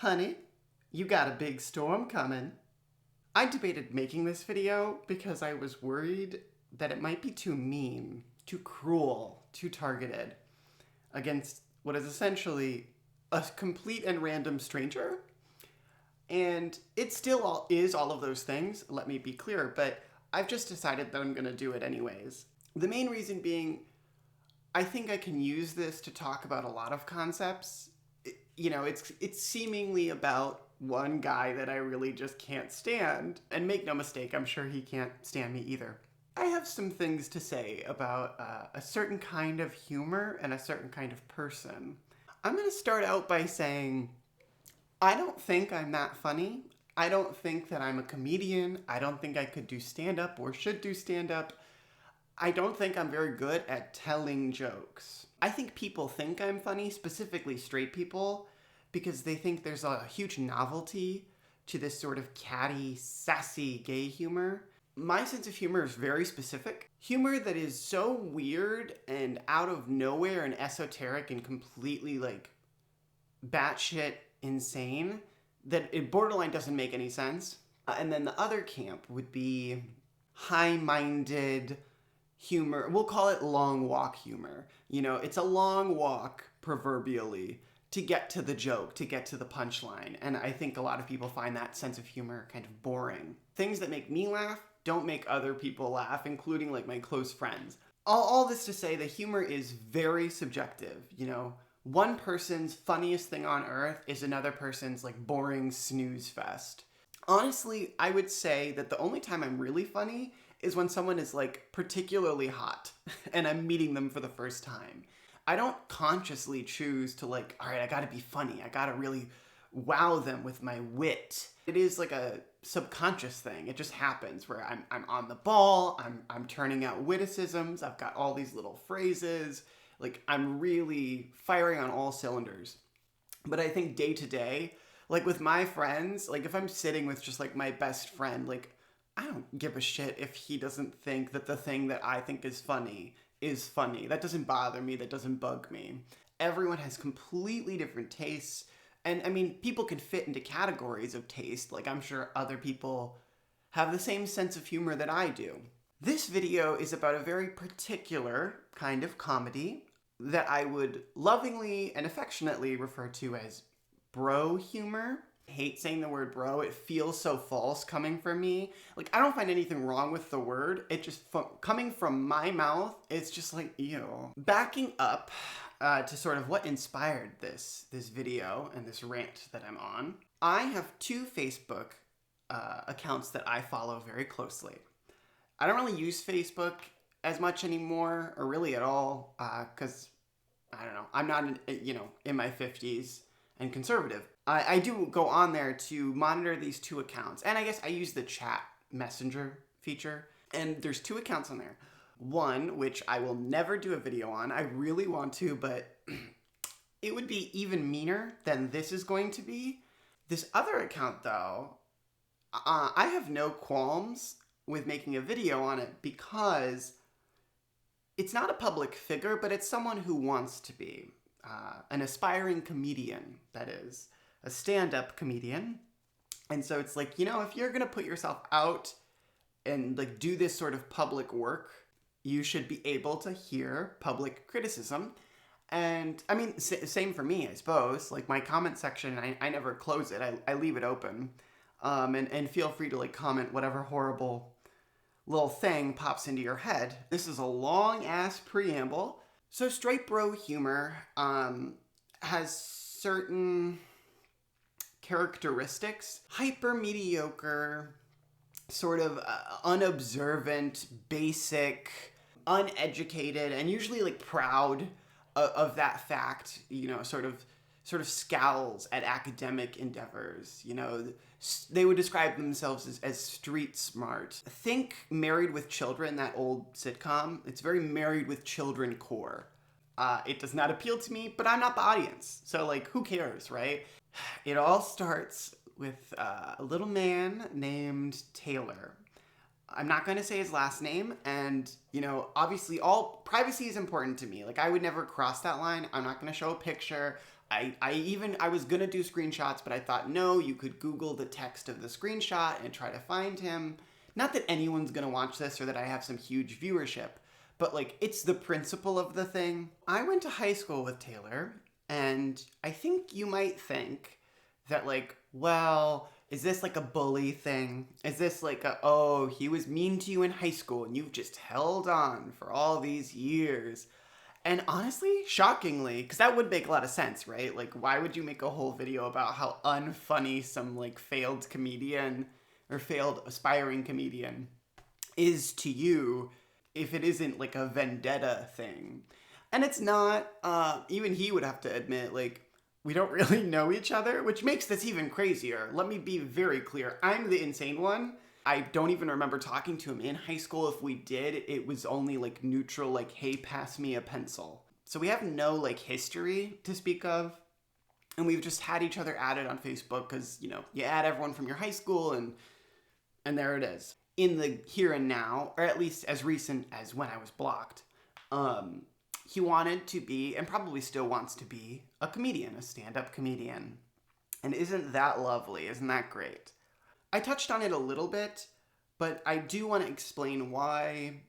Honey, you got a big storm coming. I debated making this video because I was worried that it might be too mean, too cruel, too targeted against what is essentially a complete and random stranger. And it still is all of those things, let me be clear, but I've just decided that I'm going to do it anyways. The main reason being, I think I can use this to talk about a lot of concepts. It's seemingly about one guy that I really just can't stand. And make no mistake, I'm sure he can't stand me either. I have some things to say about a certain kind of humor and a certain kind of person. I'm going to start out by saying, I don't think I'm that funny. I don't think that I'm a comedian. I don't think I could do stand-up or should do stand-up. I don't think I'm very good at telling jokes. I think people think I'm funny, specifically straight people, because they think there's a huge novelty to this sort of catty, sassy gay humor. My sense of humor is very specific. Humor that is so weird and out of nowhere and esoteric and completely batshit insane that it borderline doesn't make any sense. And then the other camp would be high-minded humor. We'll call it long walk humor. It's a long walk, proverbially, to get to the joke, to get to the punchline. And I think a lot of people find that sense of humor kind of boring. Things that make me laugh don't make other people laugh, including my close friends. All this to say, the humor is very subjective. One person's funniest thing on earth is another person's boring snooze fest. Honestly, I would say that the only time I'm really funny is when someone is particularly hot and I'm meeting them for the first time. I don't consciously choose to all right, I gotta be funny. I gotta really wow them with my wit. It is a subconscious thing. It just happens where I'm on the ball, I'm turning out witticisms, I've got all these little phrases, I'm really firing on all cylinders. But I think day to day, with my friends, if I'm sitting with just my best friend, I don't give a shit if he doesn't think that the thing that I think is funny is funny. That doesn't bother me, that doesn't bug me. Everyone has completely different tastes. And I mean, people can fit into categories of taste. I'm sure other people have the same sense of humor that I do. This video is about a very particular kind of comedy that I would lovingly and affectionately refer to as bro humor. I hate saying the word bro. It feels so false coming from me. I don't find anything wrong with the word. It just, coming from my mouth, it's just ew. Backing up to sort of what inspired this video and this rant that I'm on, I have two Facebook accounts that I follow very closely. I don't really use Facebook as much anymore, or really at all, because, I don't know, I'm not, in my 50s and conservative. I do go on there to monitor these two accounts, and I guess I use the chat messenger feature, and there's two accounts on there. One, which I will never do a video on. I really want to, but it would be even meaner than this is going to be. This other account, though, I have no qualms with making a video on it because it's not a public figure, but it's someone who wants to be. An aspiring comedian, that is. A stand-up comedian. And so it's if you're going to put yourself out and do this sort of public work, you should be able to hear public criticism. And I mean, same for me, I suppose. My comment section, I never close it. I leave it open. And feel free to comment whatever horrible little thing pops into your head. This is a long ass preamble. So straight bro humor has certain characteristics. Hyper mediocre, sort of unobservant, basic, uneducated, and usually proud of that fact, sort of scowls at academic endeavors. They would describe themselves as street smart. Think Married with Children, that old sitcom. It's very Married with Children core. It does not appeal to me, but I'm not the audience. So who cares, right? It all starts with a little man named Taylor. I'm not going to say his last name, and, obviously all privacy is important to me. I would never cross that line. I'm not going to show a picture. I was gonna do screenshots, but I thought, no, you could Google the text of the screenshot and try to find him. Not that anyone's gonna watch this or that I have some huge viewership, but like, it's the principle of the thing. I went to high school with Taylor, and I think you might think that like, well, is this like a bully thing? Is this like oh, he was mean to you in high school and you've just held on for all these years? And honestly, shockingly, because that would make a lot of sense, right? Like, why would you make a whole video about how unfunny some like failed comedian or failed aspiring comedian is to you if it isn't like a vendetta thing? And it's not, even he would have to admit, like, we don't really know each other, which makes this even crazier. Let me be very clear. I'm the insane one. I don't even remember talking to him in high school. If we did, it was only like neutral, like, hey, pass me a pencil. So we have no like history to speak of. And we've just had each other added on Facebook because, you know, you add everyone from your high school and there it is. In the here and now, or at least as recent as when I was blocked, he wanted to be, and probably still wants to be, a comedian, a stand-up comedian. And isn't that lovely? Isn't that great? I touched on it a little bit, but I do want to explain why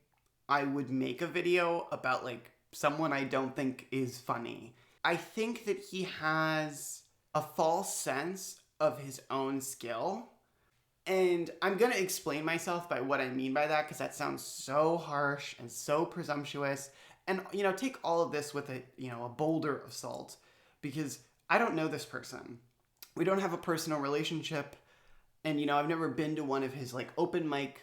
I would make a video about like someone I don't think is funny. I think that he has a false sense of his own skill. And I'm going to explain myself by what I mean by that, because that sounds so harsh and so presumptuous. And, you know, take all of this with a boulder of salt, because I don't know this person. We don't have a personal relationship. And, you know, I've never been to one of his like open mic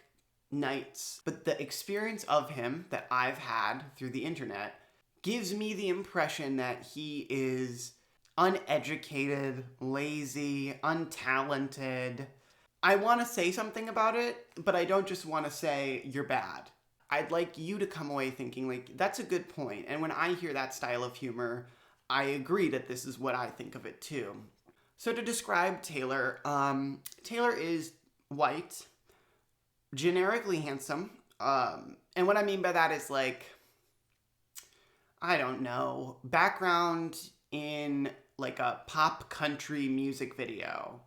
nights, but the experience of him that I've had through the internet gives me the impression that he is uneducated, lazy, untalented. I want to say something about it, but I don't just want to say you're bad. I'd like you to come away thinking like, that's a good point. And when I hear that style of humor, I agree that this is what I think of it too. So to describe Taylor, Taylor is white, generically handsome. And what I mean by that is like, I don't know, background in like a pop country music video.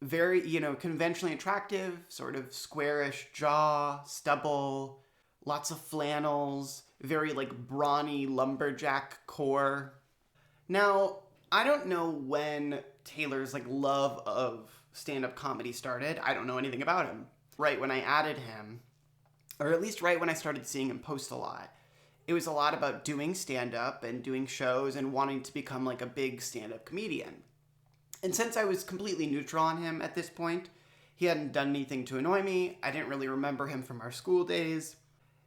Very, you know, conventionally attractive, sort of squarish jaw, stubble, lots of flannels, very like brawny lumberjack core. Now, I don't know when Taylor's like love of stand-up comedy started. I don't know anything about him. Right when I added him, or at least right when I started seeing him post a lot, it was a lot about doing stand-up and doing shows and wanting to become like a big stand-up comedian. And since I was completely neutral on him at this point, he hadn't done anything to annoy me. I didn't really remember him from our school days.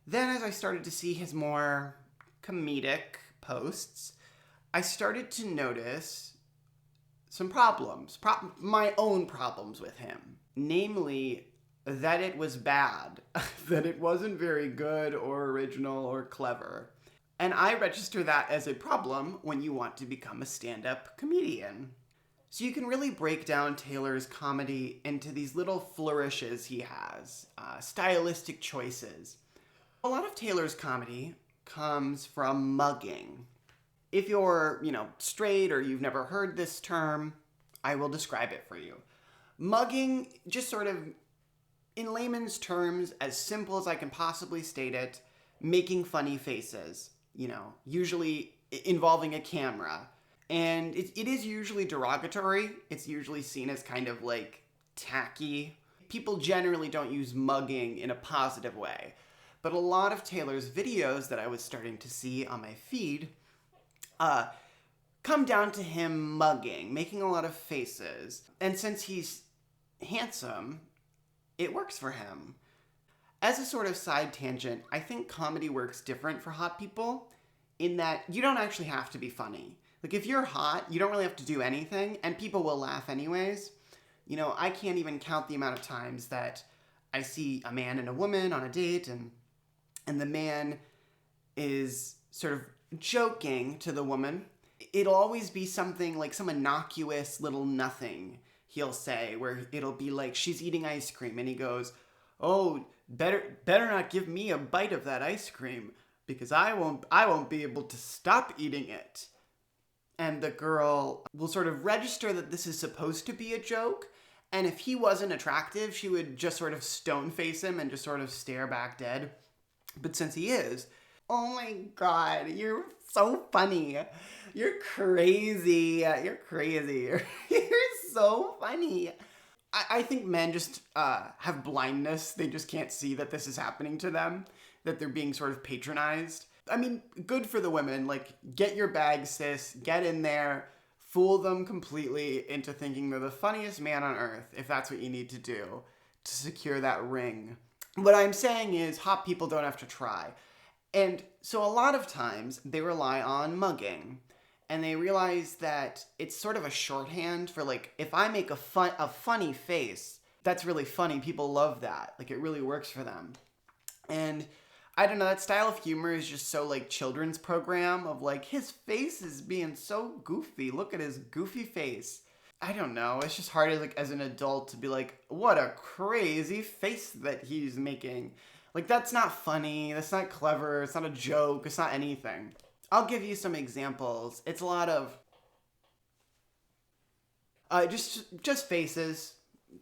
Then as I started to see his more comedic posts, I started to notice some problems, my own problems with him. Namely, that it was bad, that it wasn't very good or original or clever. And I register that as a problem when you want to become a stand-up comedian. So you can really break down Taylor's comedy into these little flourishes he has, stylistic choices. A lot of Taylor's comedy comes from mugging. If you're, straight or you've never heard this term, I will describe it for you. Mugging, just sort of, in layman's terms, as simple as I can possibly state it, making funny faces, usually involving a camera. And it is usually derogatory. It's usually seen as kind of like tacky. People generally don't use mugging in a positive way. But a lot of Taylor's videos that I was starting to see on my feed come down to him mugging, making a lot of faces. And since he's handsome, it works for him. As a sort of side tangent, I think comedy works different for hot people in that you don't actually have to be funny. Like, if you're hot, you don't really have to do anything, and people will laugh anyways. I can't even count the amount of times that I see a man and a woman on a date, and the man is sort of joking to the woman. It'll always be something like some innocuous little nothing he'll say, where it'll be like, she's eating ice cream, and he goes, "Oh, better not give me a bite of that ice cream, because I won't be able to stop eating it." and the girl will sort of register that this is supposed to be a joke. And if he wasn't attractive, she would just sort of stone face him and just sort of stare back dead. But since he is, oh my God, you're so funny. You're crazy. You're crazy. You're so funny. I think men just have blindness. They just can't see that this is happening to them, that they're being sort of patronized. I mean, good for the women. Like, get your bag, sis. Get in there. Fool them completely into thinking they're the funniest man on earth, if that's what you need to do to secure that ring. What I'm saying is, hot people don't have to try. And so a lot of times, they rely on mugging. And they realize that it's sort of a shorthand for, like, if I make a funny face, that's really funny. People love that. Like, it really works for them. And I don't know, that style of humor is just so, like, children's program of, like, his face is being so goofy. Look at his goofy face. I don't know. It's just hard, like, as an adult to be like, what a crazy face that he's making. Like, that's not funny. That's not clever. It's not a joke. It's not anything. I'll give you some examples. It's a lot of just faces,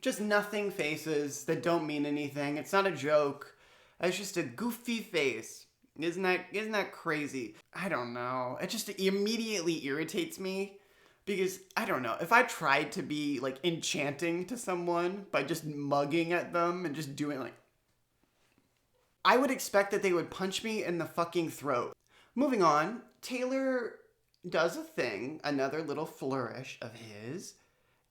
just nothing faces that don't mean anything. It's not a joke. It's just a goofy face. Isn't that crazy? I don't know. It just immediately irritates me because I don't know. If I tried to be like enchanting to someone by just mugging at them and just doing like, I would expect that they would punch me in the fucking throat. Moving on, Taylor does a thing, another little flourish of his,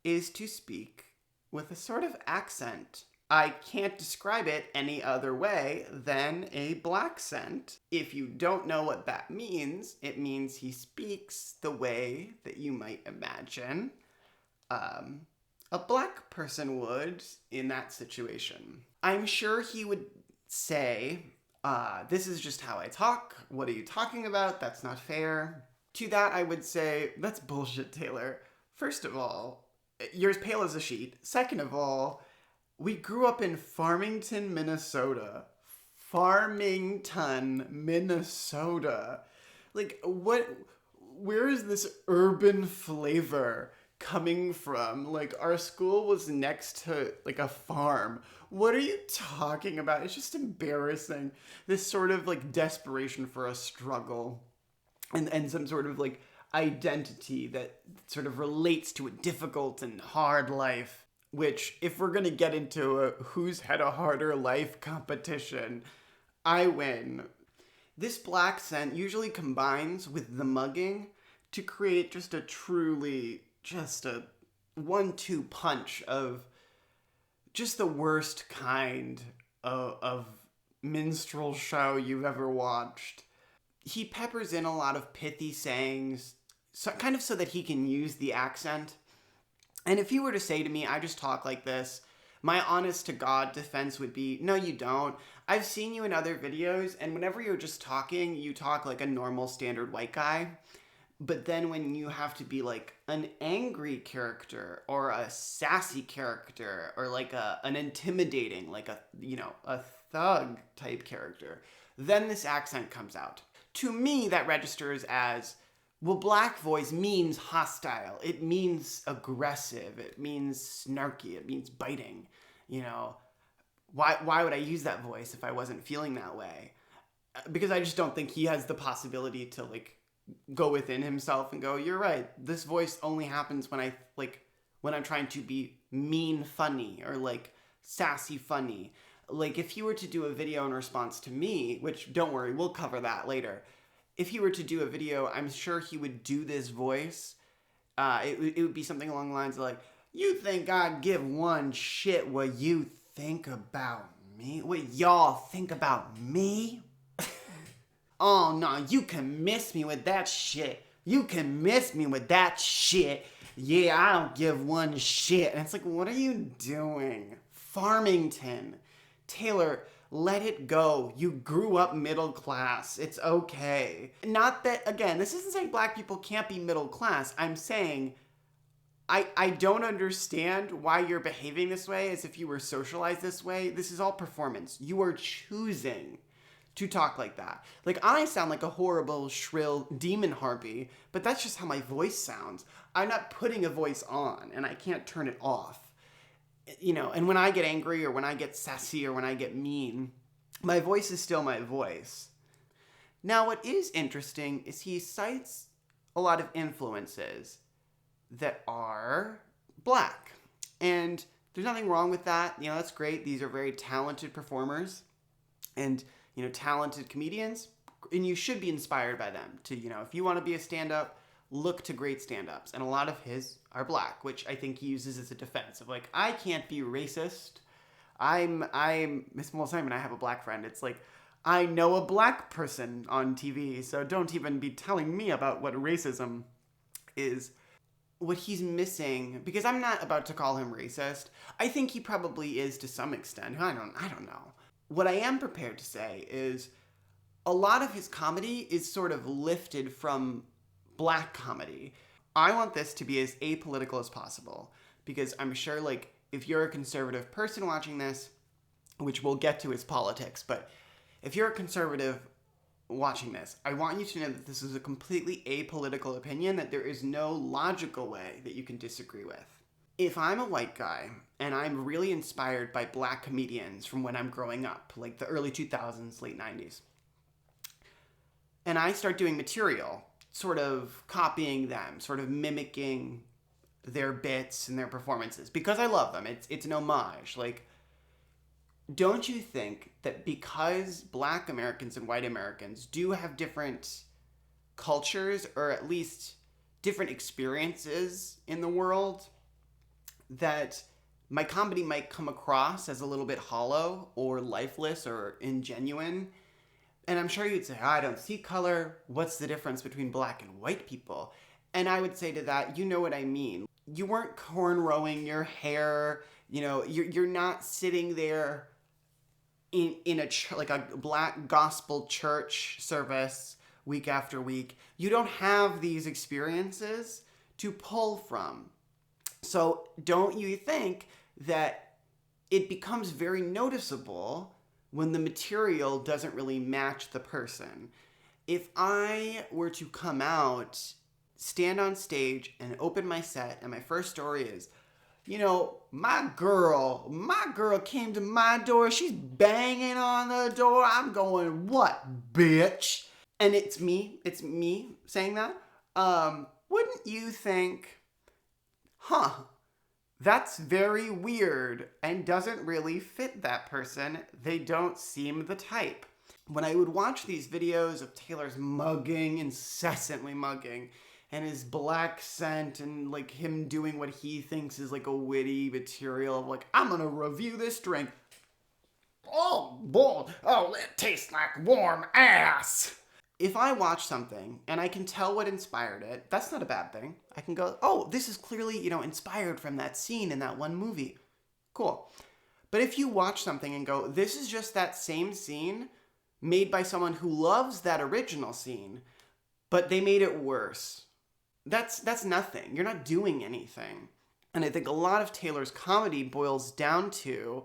is to speak with a sort of accent. I can't describe it any other way than a black scent. If you don't know what that means, it means he speaks the way that you might imagine a black person would in that situation. I'm sure he would say, this is just how I talk. What are you talking about? That's not fair. To that, I would say, that's bullshit, Taylor. First of all, you're as pale as a sheet. Second of all, we grew up in Farmington, Minnesota. Farmington, Minnesota. Like, where is this urban flavor coming from? Like, our school was next to, like, a farm. What are you talking about? It's just embarrassing. This sort of, like, desperation for a struggle and some sort of, like, identity that sort of relates to a difficult and hard life, which, if we're gonna get into a who's had a harder life competition, I win. This black scent usually combines with the mugging to create just a truly, just a 1-2 punch of just the worst kind of minstrel show you've ever watched. He peppers in a lot of pithy sayings, kind of so that he can use the accent. And if he were to say to me, I just talk like this, my honest to God defense would be, no, you don't. I've seen you in other videos, and whenever you're just talking, you talk like a normal standard white guy. But then when you have to be like an angry character or a sassy character or like an intimidating, like a thug type character, then this accent comes out. To me, that registers as, well, black voice means hostile. It means aggressive. It means snarky. It means biting. You know, why would I use that voice if I wasn't feeling that way? Because I just don't think he has the possibility to like go within himself and go, you're right. This voice only happens when I'm trying to be mean funny or like sassy funny. Like if he were to do a video in response to me, which don't worry, we'll cover that later. If he were to do a video, I'm sure he would do this voice. It would be something along the lines of like, you think I'd give one shit what you think about me? What y'all think about me? Oh no, you can miss me with that shit. You can miss me with that shit. Yeah, I don't give one shit. And it's like, what are you doing? Farmington. Taylor, let it go. You grew up middle class. It's okay. Not that, again, this isn't saying black people can't be middle class. I'm saying I don't understand why you're behaving this way as if you were socialized this way. This is all performance. You are choosing to talk like that. Like, I sound like a horrible, shrill demon harpy, but that's just how my voice sounds. I'm not putting a voice on, and I can't turn it off. You know, and when I get angry or when I get sassy or when I get mean, my voice is still my voice. Now, what is interesting is he cites a lot of influences that are black. And there's nothing wrong with that. You know, that's great. These are very talented performers and, you know, talented comedians. And you should be inspired by them to, you know, if you want to be a stand-up, look to great stand-ups. And a lot of his are black, which I think he uses as a defense of like, I can't be racist. I'm Miss Simon, I have a black friend. It's like, I know a black person on TV, so don't even be telling me about what racism is. What he's missing, because I'm not about to call him racist. I think he probably is to some extent. I don't know. What I am prepared to say is a lot of his comedy is sort of lifted from black comedy. I want this to be as apolitical as possible, because I'm sure, like, if you're a conservative person watching this, which we'll get to is politics, but if you're a conservative watching this, I want you to know that this is a completely apolitical opinion, that there is no logical way that you can disagree with. If I'm a white guy and I'm really inspired by black comedians from when I'm growing up, like the early 2000s, late 90s, and I start doing material, sort of copying them, sort of mimicking their bits and their performances, because I love them, it's an homage, like, don't you think that because black Americans and white Americans do have different cultures, or at least different experiences in the world, that my comedy might come across as a little bit hollow or lifeless or ingenuine? And I'm sure you'd say, I don't see color. What's the difference between black and white people? And I would say to that, you know what I mean. You weren't cornrowing your hair. You know, you're not sitting there in a like a black gospel church service week after week. You don't have these experiences to pull from. So don't you think that it becomes very noticeable when the material doesn't really match the person? If I were to come out, stand on stage and open my set, and my first story is, you know, my girl came to my door. She's banging on the door. I'm going, what, bitch? And it's me saying that. Wouldn't you think, that's very weird and doesn't really fit that person. They don't seem the type. When I would watch these videos of Taylor's mugging, incessantly mugging, and his black scent, and like him doing what he thinks is like a witty material of like, I'm gonna review this drink. Oh, boy, oh, it tastes like warm ass. If I watch something and I can tell what inspired it, that's not a bad thing. I can go, oh, this is clearly, you know, inspired from that scene in that one movie. Cool. But if you watch something and go, this is just that same scene made by someone who loves that original scene, but they made it worse. That's nothing. You're not doing anything. And I think a lot of Taylor's comedy boils down to,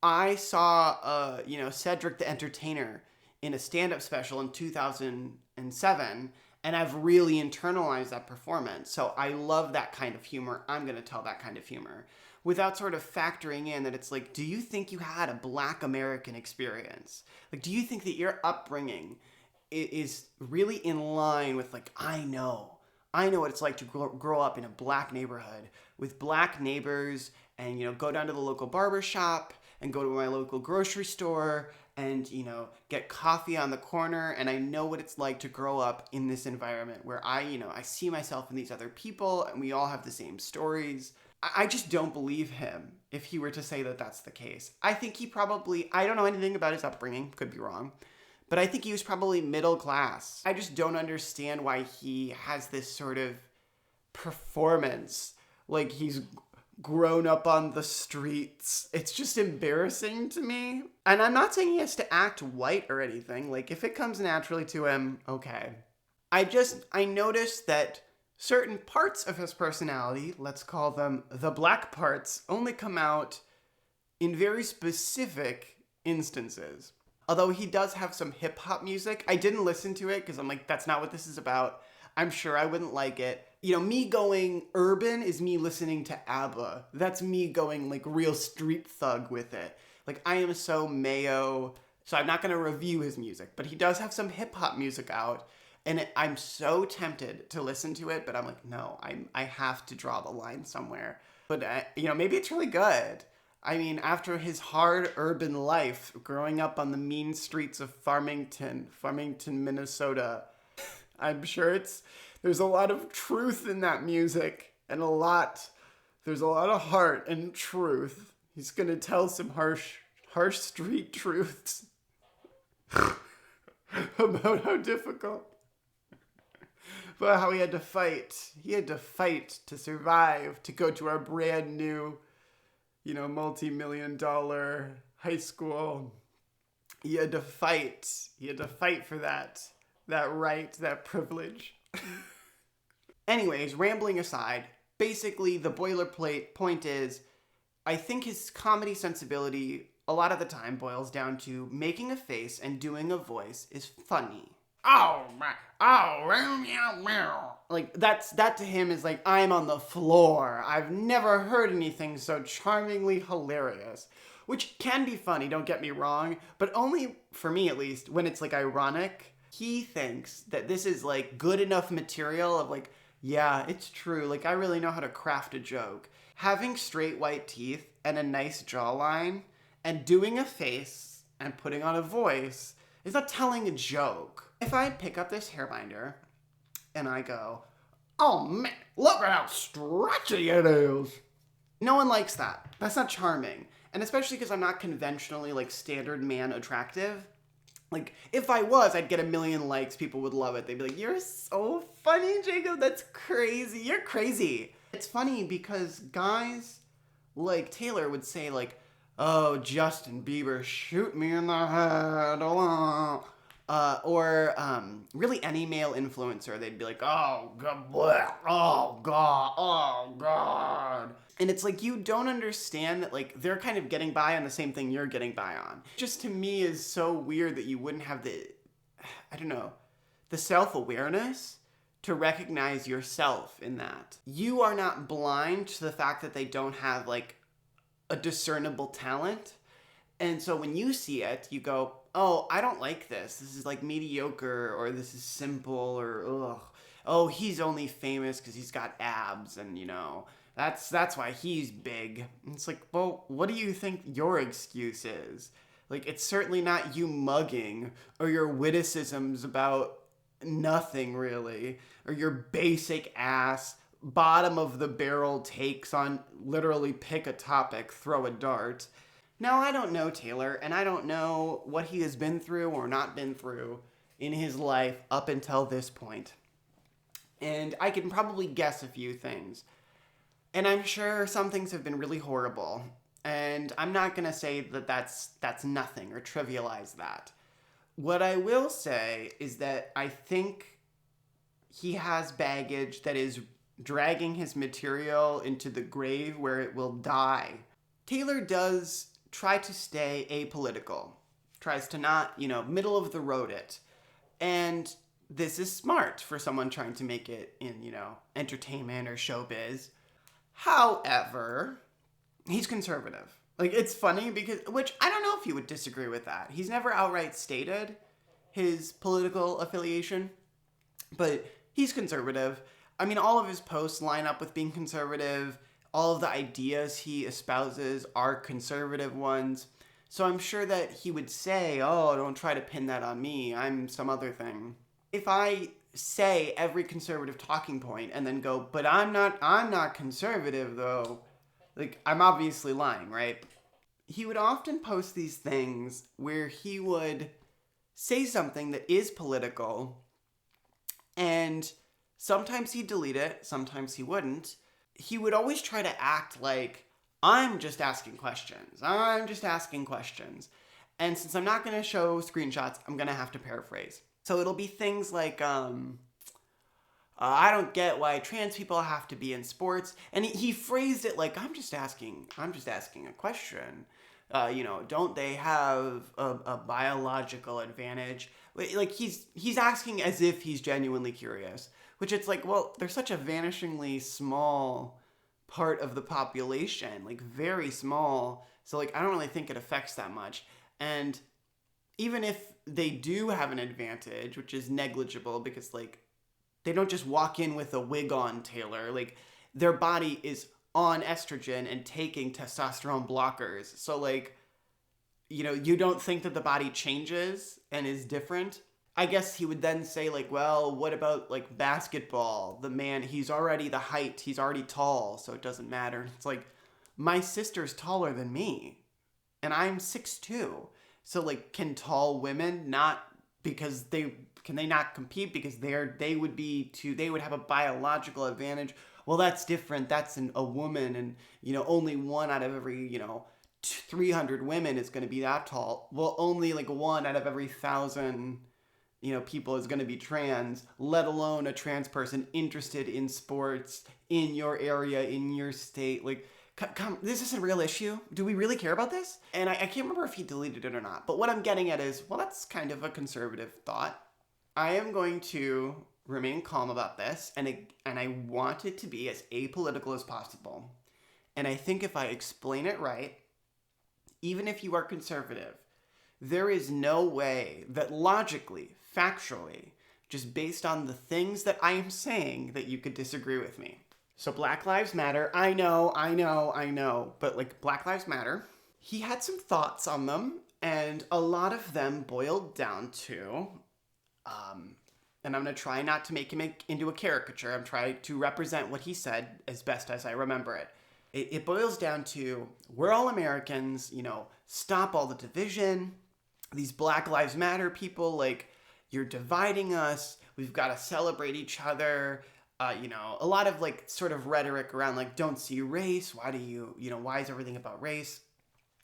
I saw, Cedric the Entertainer in a stand-up special in 2007, and I've really internalized that performance. So I love that kind of humor. I'm going to tell that kind of humor without sort of factoring in that it's like, do you think you had a black American experience? Like, do you think that your upbringing is really in line with, like, I know what it's like to grow up in a black neighborhood with black neighbors and, you know, go down to the local barber shop and go to my local grocery store and, you know, get coffee on the corner. And I know what it's like to grow up in this environment where I see myself in these other people and we all have the same stories. I just don't believe him if he were to say that that's the case. I think he probably, I don't know anything about his upbringing, could be wrong, but I think he was probably middle class. I just don't understand why he has this sort of performance like he's grown up on the streets. It's just embarrassing to me. And I'm not saying he has to act white or anything. Like, if it comes naturally to him, okay. I noticed that certain parts of his personality, let's call them the black parts, only come out in very specific instances. Although he does have some hip hop music. I didn't listen to it because I'm like, that's not what this is about. I'm sure I wouldn't like it. You know, me going urban is me listening to ABBA. That's me going like real street thug with it. Like, I am so Mayo, so I'm not going to review his music, but he does have some hip hop music out, and I'm so tempted to listen to it, but I'm like, no, I have to draw the line somewhere. But, you know, maybe it's really good. I mean, after his hard urban life, growing up on the mean streets of Farmington, Minnesota, I'm sure there's a lot of truth in that music, and there's a lot of heart and truth. He's gonna tell some harsh street truths about how difficult, but how he had to fight. He had to fight to survive, to go to our brand new, you know, multi-million-dollar high school. He had to fight. He had to fight for that right, that privilege. Anyways, rambling aside, basically the boilerplate point is, I think his comedy sensibility a lot of the time boils down to making a face and doing a voice is funny. Like, that to him is like, I'm on the floor. I've never heard anything so charmingly hilarious. Which can be funny, don't get me wrong, but only, for me at least, when it's like ironic. He thinks that this is like good enough material of like, yeah, it's true, like I really know how to craft a joke. Having straight white teeth and a nice jawline and doing a face and putting on a voice is not telling a joke. If I pick up this hair binder and I go, oh man, look at how stretchy it is. No one likes that. That's not charming. And especially because I'm not conventionally like standard man attractive. Like, if I was, I'd get 1 million likes. People would love it. They'd be like, you're so funny, Jacob. That's crazy. You're crazy. It's funny because guys like Taylor would say like, oh, Justin Bieber, shoot me in the head. Or really any male influencer, they'd be like, oh, God, bleh, oh, God, oh, God. And it's like, you don't understand that, like, they're kind of getting by on the same thing you're getting by on. Just to me is so weird that you wouldn't have the self-awareness to recognize yourself in that. You are not blind to the fact that they don't have, like, a discernible talent. And so when you see it, you go, oh, I don't like this. This is, like, mediocre, or this is simple, or, ugh. Oh, he's only famous because he's got abs, and, you know, that's why he's big. And it's like, well, what do you think your excuse is? Like, it's certainly not you mugging, or your witticisms about nothing, really, or your basic ass, bottom of the barrel takes on literally pick a topic, throw a dart. Now, I don't know Taylor, and I don't know what he has been through or not been through in his life up until this point. And I can probably guess a few things. And I'm sure some things have been really horrible. And I'm not going to say that that's nothing or trivialize that. What I will say is that I think he has baggage that is dragging his material into the grave where it will die. Taylor does try to stay apolitical, tries to not, middle of the road it. And this is smart for someone trying to make it in, entertainment or showbiz. However, he's conservative. Like, it's funny which I don't know if you would disagree with that. He's never outright stated his political affiliation, but he's conservative. I mean, all of his posts line up with being conservative. All of the ideas he espouses are conservative ones. So I'm sure that he would say, oh, don't try to pin that on me. I'm some other thing. If I say every conservative talking point and then go, but I'm not conservative though, like, I'm obviously lying, right? He would often post these things where he would say something that is political, and sometimes he'd delete it, sometimes he wouldn't. He would always try to act like, I'm just asking questions. And since I'm not going to show screenshots, I'm going to have to paraphrase. So it'll be things like, I don't get why trans people have to be in sports. And he phrased it like, I'm just asking a question. Don't they have a biological advantage? Like he's asking as if he's genuinely curious, which it's like, well, they're such a vanishingly small part of the population, like very small. So like, I don't really think it affects that much. And even if they do have an advantage, which is negligible because like they don't just walk in with a wig on, Taylor. Like their body is on estrogen and taking testosterone blockers. So like, you don't think that the body changes and is different. I guess he would then say like, well, what about like basketball? The man, he's already the height, he's already tall, so it doesn't matter. It's like, my sister's taller than me and I'm 6'2". So like, can tall women not, because can they not compete because they would have a biological advantage? Well, that's different. That's a woman, and only one out of every 300 women is going to be that tall. Well, only like one out of every 1,000 people is going to be trans, let alone a trans person interested in sports in your area, in your state. Like, come, this is a real issue. Do we really care about this? And I can't remember if he deleted it or not, but what I'm getting at is, well, that's kind of a conservative thought. I am going to remain calm about this, and I want it to be as apolitical as possible. And I think if I explain it right, even if you are conservative, there is no way that logically, factually, just based on the things that I am saying, that you could disagree with me. So Black Lives Matter, I know, but like Black Lives Matter, he had some thoughts on them, and a lot of them boiled down to, and I'm going to try not to make him into a caricature. I'm trying to represent what he said as best as I remember it. It boils down to, we're all Americans, stop all the division. These Black Lives Matter people, like, you're dividing us. We've got to celebrate each other. A lot of like sort of rhetoric around like, don't see race. Why do why is everything about race?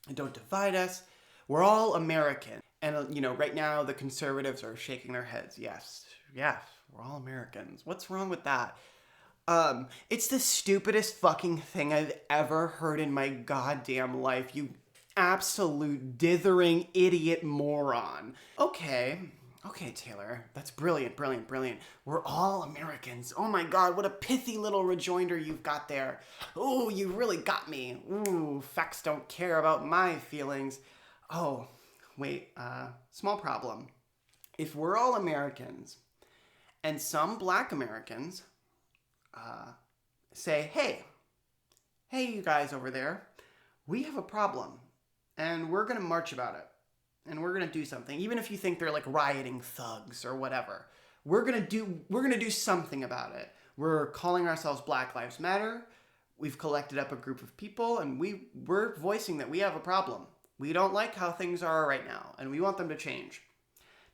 And don't divide us. We're all American. And, right now the conservatives are shaking their heads. Yes, we're all Americans. What's wrong with that? It's the stupidest fucking thing I've ever heard in my goddamn life, you absolute dithering idiot moron. Okay, Taylor, that's brilliant. We're all Americans. Oh my God, what a pithy little rejoinder you've got there. Oh, you really got me. Ooh, facts don't care about my feelings. Oh, wait, small problem. If we're all Americans, and some Black Americans say, hey, you guys over there, we have a problem, and we're going to march about it, and we're going to do something, even if you think they're like rioting thugs or whatever. We're going to do something about it. We're calling ourselves Black Lives Matter. We've collected up a group of people, and we're voicing that we have a problem. We don't like how things are right now, and we want them to change.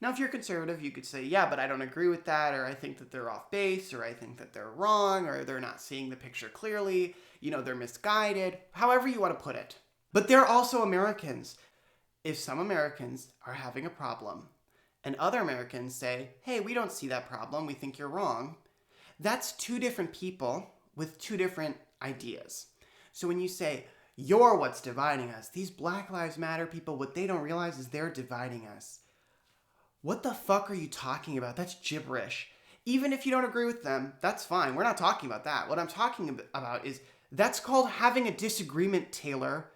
Now, if you're conservative, you could say, yeah, but I don't agree with that, or I think that they're off base, or I think that they're wrong, or they're not seeing the picture clearly, they're misguided, however you want to put it. But they're also Americans. If some Americans are having a problem, and other Americans say, hey, we don't see that problem, we think you're wrong, that's two different people with two different ideas. So when you say, you're what's dividing us, these Black Lives Matter people, what they don't realize is they're dividing us. What the fuck are you talking about? That's gibberish. Even if you don't agree with them, that's fine. We're not talking about that. What I'm talking about is, that's called having a disagreement, Taylor.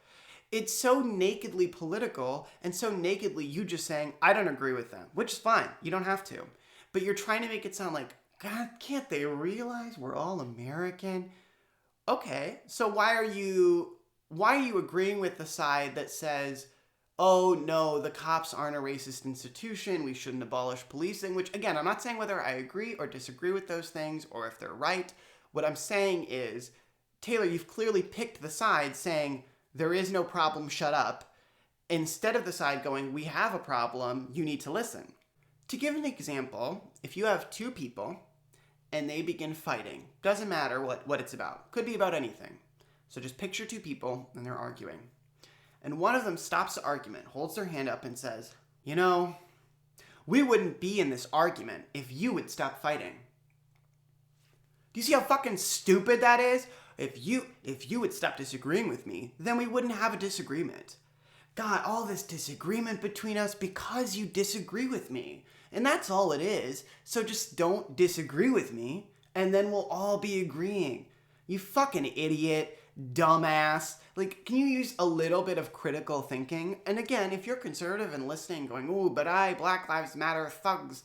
It's so nakedly political, and so nakedly you just saying, I don't agree with them, which is fine. You don't have to. But you're trying to make it sound like, God, can't they realize we're all American? Okay, so why are you agreeing with the side that says, oh no, the cops aren't a racist institution, we shouldn't abolish policing, which again, I'm not saying whether I agree or disagree with those things or if they're right. What I'm saying is, Taylor, you've clearly picked the side saying, there is no problem, shut up, instead of the side going, we have a problem, you need to listen. To give an example, if you have two people and they begin fighting, doesn't matter what it's about, could be about anything. So just picture two people and they're arguing. And one of them stops the argument, holds their hand up and says, we wouldn't be in this argument if you would stop fighting. Do you see how fucking stupid that is? If you would stop disagreeing with me, then we wouldn't have a disagreement. got all this disagreement between us because you disagree with me. And that's all it is. So just don't disagree with me, and then we'll all be agreeing. You fucking idiot, dumbass. Like, can you use a little bit of critical thinking? And again, if you're conservative and listening, going, ooh, but Black Lives Matter, thugs.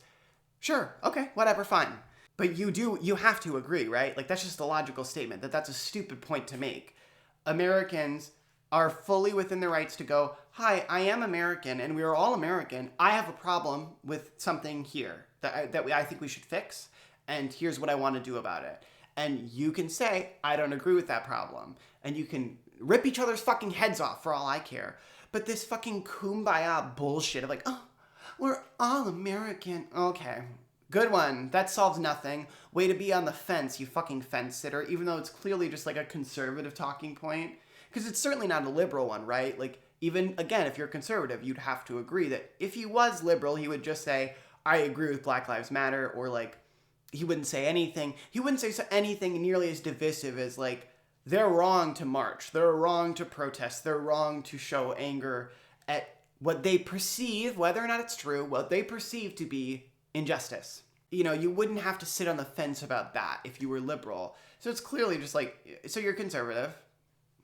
Sure, okay, whatever, fine. But you have to agree, right? Like, that's just a logical statement, that's a stupid point to make. Americans are fully within their rights to go, hi, I am American, and we are all American. I have a problem with something here that I think we should fix, and here's what I want to do about it. And you can say, I don't agree with that problem. And you can rip each other's fucking heads off for all I care. But this fucking kumbaya bullshit of like, oh, we're all American. Okay, good one. That solves nothing. Way to be on the fence, you fucking fence sitter, even though it's clearly just like a conservative talking point. Because it's certainly not a liberal one, right? Like, even, again, if you're conservative, you'd have to agree that if he was liberal, he would just say, I agree with Black Lives Matter, or like, he wouldn't say anything. He wouldn't say anything nearly as divisive as like, they're wrong to march, they're wrong to protest, they're wrong to show anger at what they perceive, whether or not it's true, what they perceive to be injustice. You know, you wouldn't have to sit on the fence about that if you were liberal. So it's clearly just like, so you're conservative.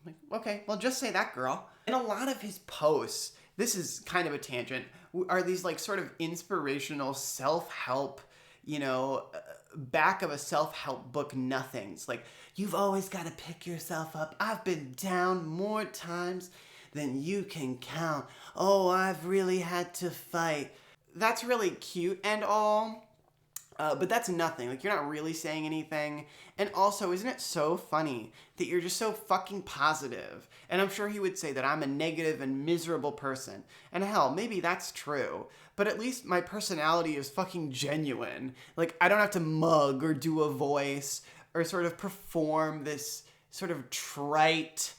Like, okay, well, just say that, girl. And a lot of his posts, this is kind of a tangent, are these like sort of inspirational self-help, you know, back of a self-help book nothings. Like, you've always got to pick yourself up. I've been down more times than you can count. Oh, I've really had to fight. That's really cute and all. But that's nothing. Like, you're not really saying anything. And also, isn't it so funny that you're just so fucking positive? And I'm sure he would say that I'm a negative and miserable person. And hell, maybe that's true. But at least my personality is fucking genuine. Like, I don't have to mug or do a voice or sort of perform this sort of trite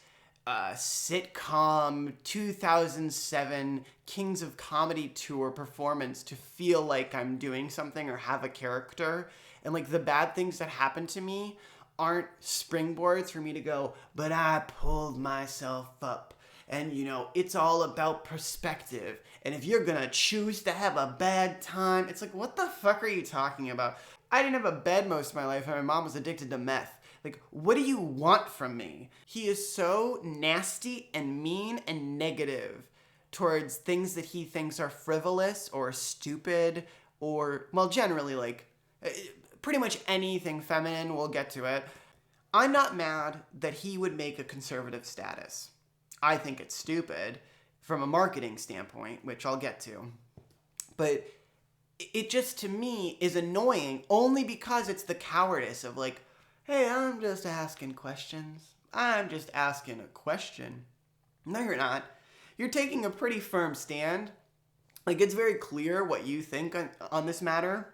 sitcom 2007 Kings of Comedy tour performance to feel like I'm doing something or have a character. And like, the bad things that happen to me aren't springboards for me to go, but I pulled myself up. And you know, it's all about perspective. And if you're gonna choose to have a bad time, it's like, what the fuck are you talking about? I didn't have a bed most of my life and my mom was addicted to meth. Like, what do you want from me? He is so nasty and mean and negative towards things that he thinks are frivolous or stupid or, well, generally, like, pretty much anything feminine. We'll get to it. I'm not mad that he would make a conservative status. I think it's stupid from a marketing standpoint, which I'll get to. But it just, to me, is annoying only because it's the cowardice of like, hey, I'm just asking questions. I'm just asking a question. No, you're not. You're taking a pretty firm stand. Like, it's very clear what you think on this matter.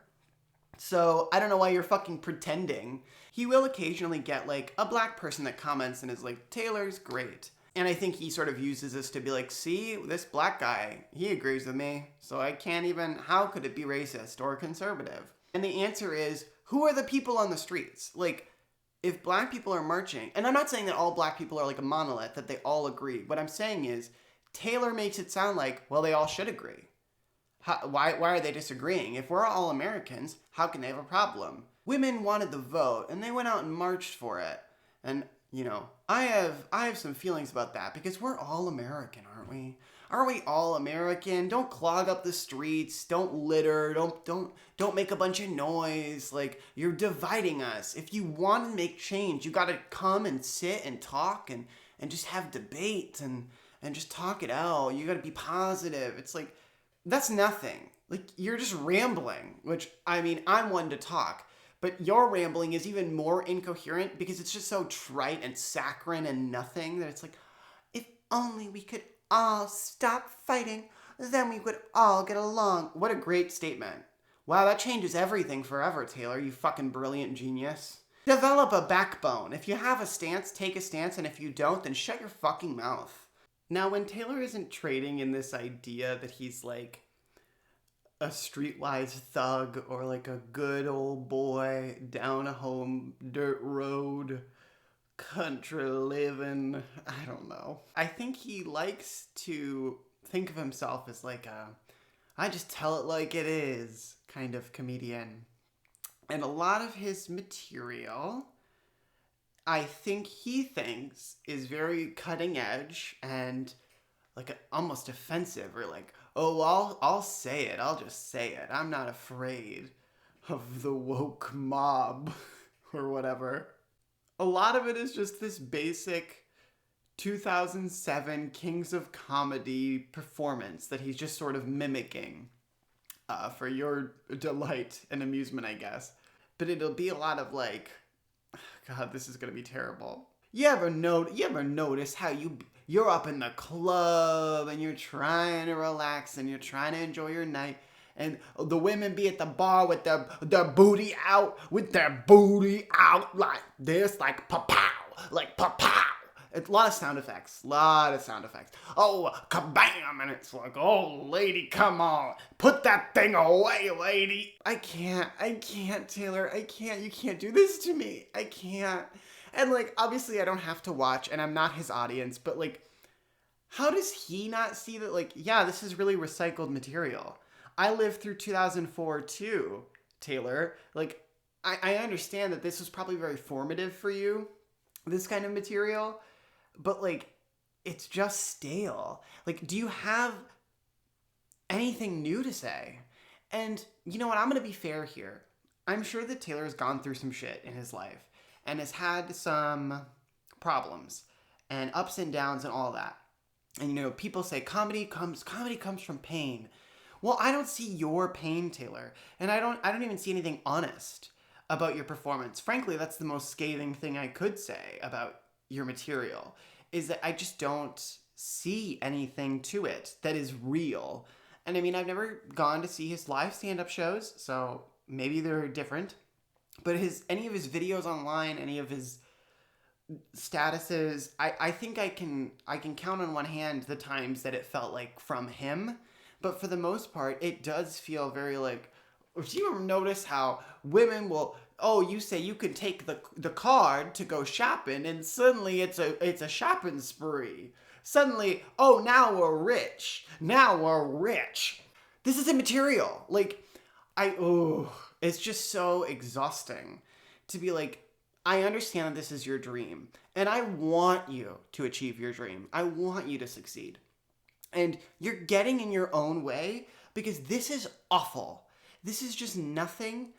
So, I don't know why you're fucking pretending. He will occasionally get, like, a black person that comments and is like, Taylor's great. And I think he sort of uses this to be like, see, this black guy, he agrees with me. So I can't even, how could it be racist or conservative? And the answer is, who are the people on the streets? Like, if black people are marching, and I'm not saying that all black people are like a monolith, that they all agree. What I'm saying is, Taylor makes it sound like, well, they all should agree. Why are they disagreeing? If we're all Americans, how can they have a problem? Women wanted the vote, and they went out and marched for it. And, you know, I have some feelings about that, because we're all American, aren't we? Aren't we all American? Don't clog up the streets. Don't litter. Don't make a bunch of noise. Like, you're dividing us. If you want to make change, you got to come and sit and talk and just have debate and just talk it out. You got to be positive. It's like, that's nothing. Like, you're just rambling, which, I mean, I'm one to talk. But your rambling is even more incoherent because it's just so trite and saccharine and nothing that it's like, if only we could all stop fighting, then we would all get along. What a great statement. Wow, that changes everything forever, Taylor, you fucking brilliant genius. Develop a backbone. If you have a stance, take a stance, and if you don't, then shut your fucking mouth. Now, when Taylor isn't trading in this idea that he's like a streetwise thug or like a good old boy down a home dirt road country living, I don't know. I think he likes to think of himself as like a, I just tell it like it is kind of comedian. And a lot of his material, I think he thinks is very cutting edge and like almost offensive, or like, oh, I'll say it. I'll just say it. I'm not afraid of the woke mob or whatever. A lot of it is just this basic 2007 Kings of Comedy performance that he's just sort of mimicking for your delight and amusement, I guess. But it'll be a lot of like, God, this is gonna be terrible. You ever notice how you're up in the club and you're trying to relax and you're trying to enjoy your night, and the women be at the bar with their booty out, like this, like pa-pow, like pa-pow. It's a lot of sound effects. Oh, kabam! And it's like, oh, lady, come on. Put that thing away, lady. I can't, Taylor. I can't. You can't do this to me. I can't. And, like, obviously I don't have to watch, and I'm not his audience, but, like, how does he not see that, like, yeah, this is really recycled material? I lived through 2004, too, Taylor. Like, I understand that this was probably very formative for you, this kind of material, but, like, it's just stale. Like, do you have anything new to say? And you know what? I'm going to be fair here. I'm sure that Taylor's gone through some shit in his life and has had some problems and ups and downs and all that. And, you know, people say comedy comes from pain. Well, I don't see your pain, Taylor. And I don't even see anything honest about your performance. Frankly, that's the most scathing thing I could say about your material, is that I just don't see anything to it that is real. And I mean, I've never gone to see his live stand-up shows, so maybe they're different. But any of his videos online, any of his statuses, I think I can count on one hand the times that it felt like from him. But for the most part, it does feel very like, do you ever notice how women will, oh, you say you can take the card to go shopping, and suddenly it's a shopping spree. Suddenly, oh, now we're rich. This is immaterial. Like, it's just so exhausting to be like, I understand that this is your dream, and I want you to achieve your dream. I want you to succeed. And you're getting in your own way because this is awful. This is just nothing.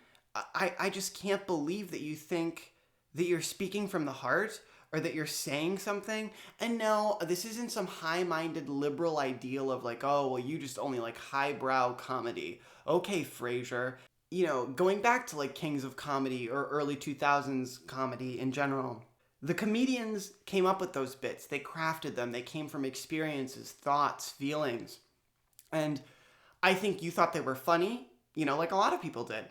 I just can't believe that you think that you're speaking from the heart or that you're saying something. And no, this isn't some high-minded liberal ideal of like, oh, well, you just only like highbrow comedy. Okay, Frasier. You know, going back to like Kings of Comedy or early 2000s comedy in general, the comedians came up with those bits. They crafted them. They came from experiences, thoughts, feelings. And I think you thought they were funny, you know, like a lot of people did.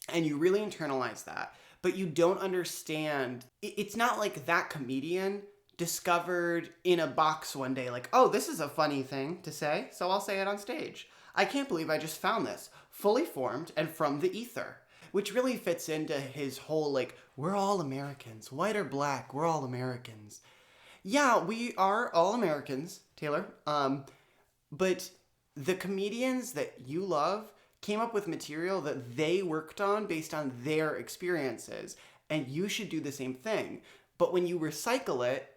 And you really internalized that. But you don't understand. It's not like that comedian discovered in a box one day, like, oh, this is a funny thing to say, so I'll say it on stage. I can't believe I just found this, fully formed and from the ether. Which really fits into his whole, like, we're all Americans. White or black, we're all Americans. Yeah, we are all Americans, Taylor. But the comedians that you love came up with material that they worked on based on their experiences. And you should do the same thing. But when you recycle it,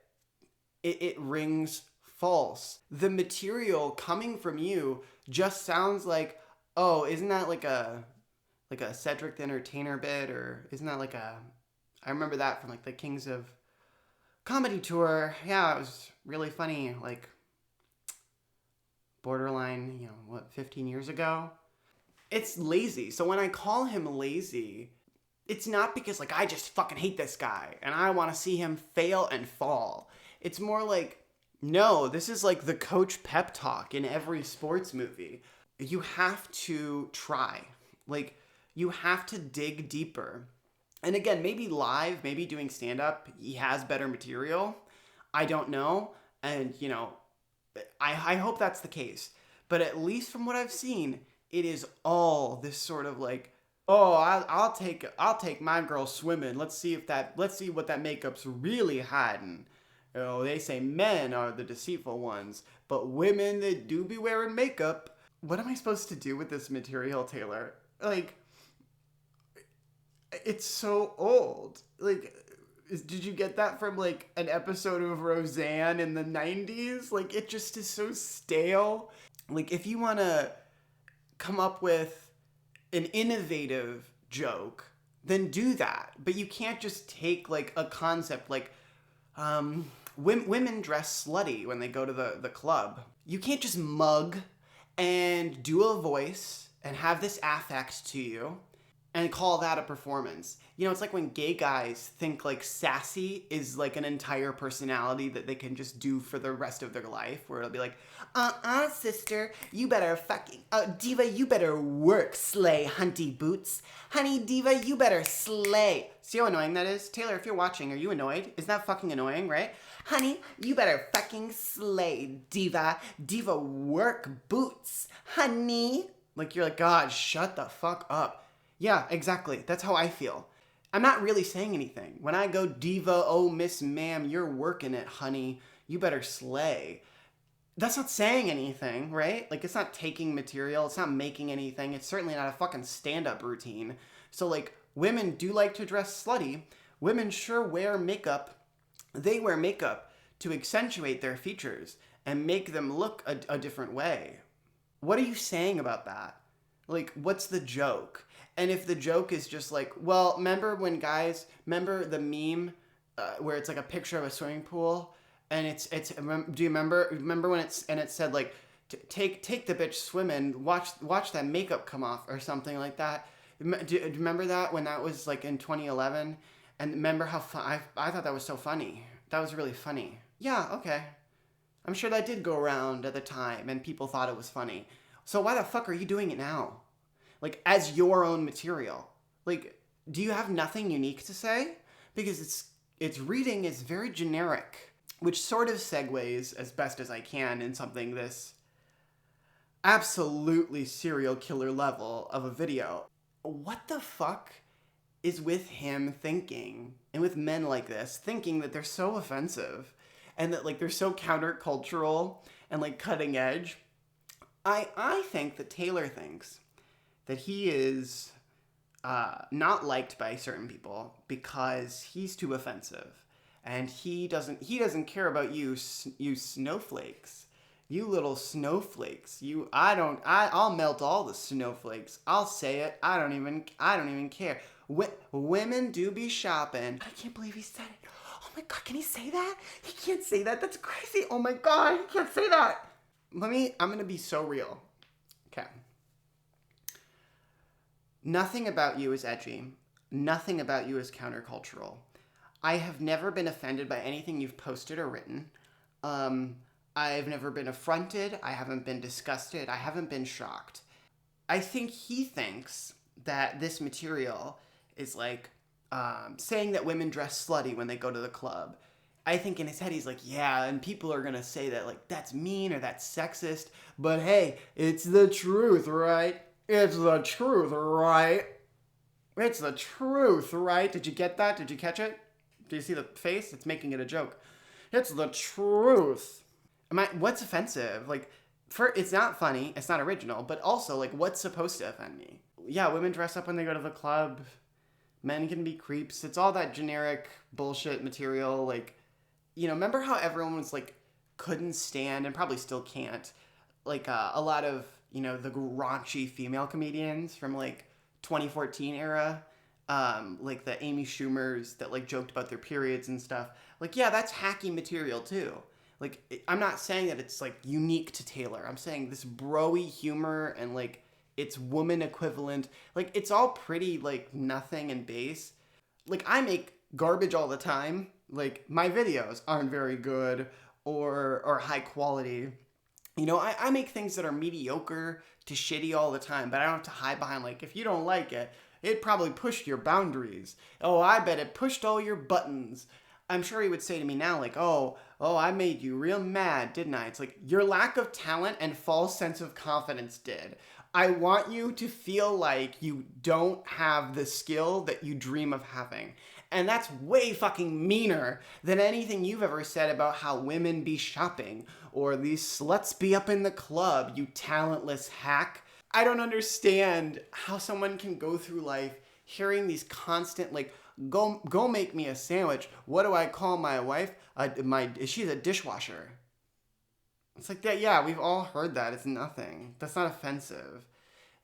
it rings false. The material coming from you just sounds like, oh, isn't that like a Cedric the Entertainer bit, or isn't that like I remember that from like the Kings of Comedy tour. Yeah, it was really funny, like borderline, 15 years ago. It's lazy. So when I call him lazy, it's not because like I just fucking hate this guy and I want to see him fail and fall. It's more like, no, this is like the coach pep talk in every sports movie. You have to try. Like, you have to dig deeper. And again, maybe live, maybe doing stand-up, he has better material. I don't know. And, I hope that's the case. But at least from what I've seen, it is all this sort of like, Oh, I'll take my girl swimming. Let's see what that makeup's really hiding. Oh, they say men are the deceitful ones, but women, they do be wearing makeup. What am I supposed to do with this material, Taylor? Like, it's so old. Like, did you get that from like an episode of Roseanne in the 90s? Like, it just is so stale. Like, if you want to come up with an innovative joke, then do that. But you can't just take like a concept like women dress slutty when they go to the club. You can't just mug and do a voice and have this affect to you and call that a performance. You know, it's like when gay guys think like sassy is like an entire personality that they can just do for the rest of their life, where it'll be like, sister, you better fucking, diva, you better work, slay, hunty boots. Honey, diva, you better slay. See how annoying that is? Taylor, if you're watching, are you annoyed? Isn't that fucking annoying, right? Honey, you better fucking slay, diva. Diva, work, boots. Honey. Like, you're like, God, shut the fuck up. Yeah, exactly. That's how I feel. I'm not really saying anything. When I go, diva, oh, miss ma'am, you're working it, honey. You better slay. That's not saying anything, right? Like, it's not taking material. It's not making anything. It's certainly not a fucking stand-up routine. So, like, women do like to dress slutty. Women sure wear makeup. They wear makeup to accentuate their features and make them look a different way. What are you saying about that? Like, what's the joke? And if the joke is just like, well, remember the meme where it's like a picture of a swimming pool, and do you remember when it said like, take the bitch swimming, watch that makeup come off or something like that. Do you remember that when that was like in 2011? And remember how I thought that was so funny. That was really funny. Yeah, okay. I'm sure that did go around at the time and people thought it was funny. So why the fuck are you doing it now? Like, as your own material. Like, do you have nothing unique to say? Because its reading is very generic, which sort of segues as best as I can in something this absolutely serial killer level of a video. What the fuck is with him thinking, and with men like this, thinking that they're so offensive and that, like, they're so countercultural and, like, cutting edge? I think that Taylor thinks that he is not liked by certain people because he's too offensive, and he doesn't care about you snowflakes, you little snowflakes. I'll melt all the snowflakes. I'll say it. I don't even care. Women do be shopping. I can't believe he said it. Oh my God, can he say that? He can't say that. That's crazy. Oh my God, he can't say that. I'm gonna be so real. Okay. Nothing about you is edgy. Nothing about you is countercultural. I have never been offended by anything you've posted or written. I've never been affronted. I haven't been disgusted. I haven't been shocked. I think he thinks that this material is like saying that women dress slutty when they go to the club. I think in his head he's like, yeah, and people are gonna say that like that's mean or that's sexist, but hey, it's the truth, right? It's the truth, right? It's the truth, right? Did you get that? Did you catch it? Do you see the face? It's making it a joke. It's the truth. What's offensive? Like, it's not funny, it's not original, but also, like, what's supposed to offend me? Yeah, women dress up when they go to the club. Men can be creeps. It's all that generic bullshit material. Like, you know, remember how everyone was, like, couldn't stand, and probably still can't, like, a lot of, you know, the raunchy female comedians from, like, 2014 era, like the Amy Schumers that, like, joked about their periods and stuff. Like, yeah, that's hacky material, too. Like, I'm not saying that it's, like, unique to Taylor. I'm saying this bro-y humor and, like, its woman equivalent. Like, it's all pretty, like, nothing and base. Like, I make garbage all the time. Like, my videos aren't very good or high quality. You know, I make things that are mediocre to shitty all the time, but I don't have to hide behind, like, if you don't like it, it probably pushed your boundaries. Oh, I bet it pushed all your buttons. I'm sure he would say to me now, like, oh, I made you real mad, didn't I? It's like, your lack of talent and false sense of confidence did. I want you to feel like you don't have the skill that you dream of having. And that's way fucking meaner than anything you've ever said about how women be shopping or these sluts be up in the club, you talentless hack. I don't understand how someone can go through life hearing these constant, like, go make me a sandwich. What do I call my wife? She's a dishwasher. It's like that, yeah, we've all heard that. It's nothing. That's not offensive.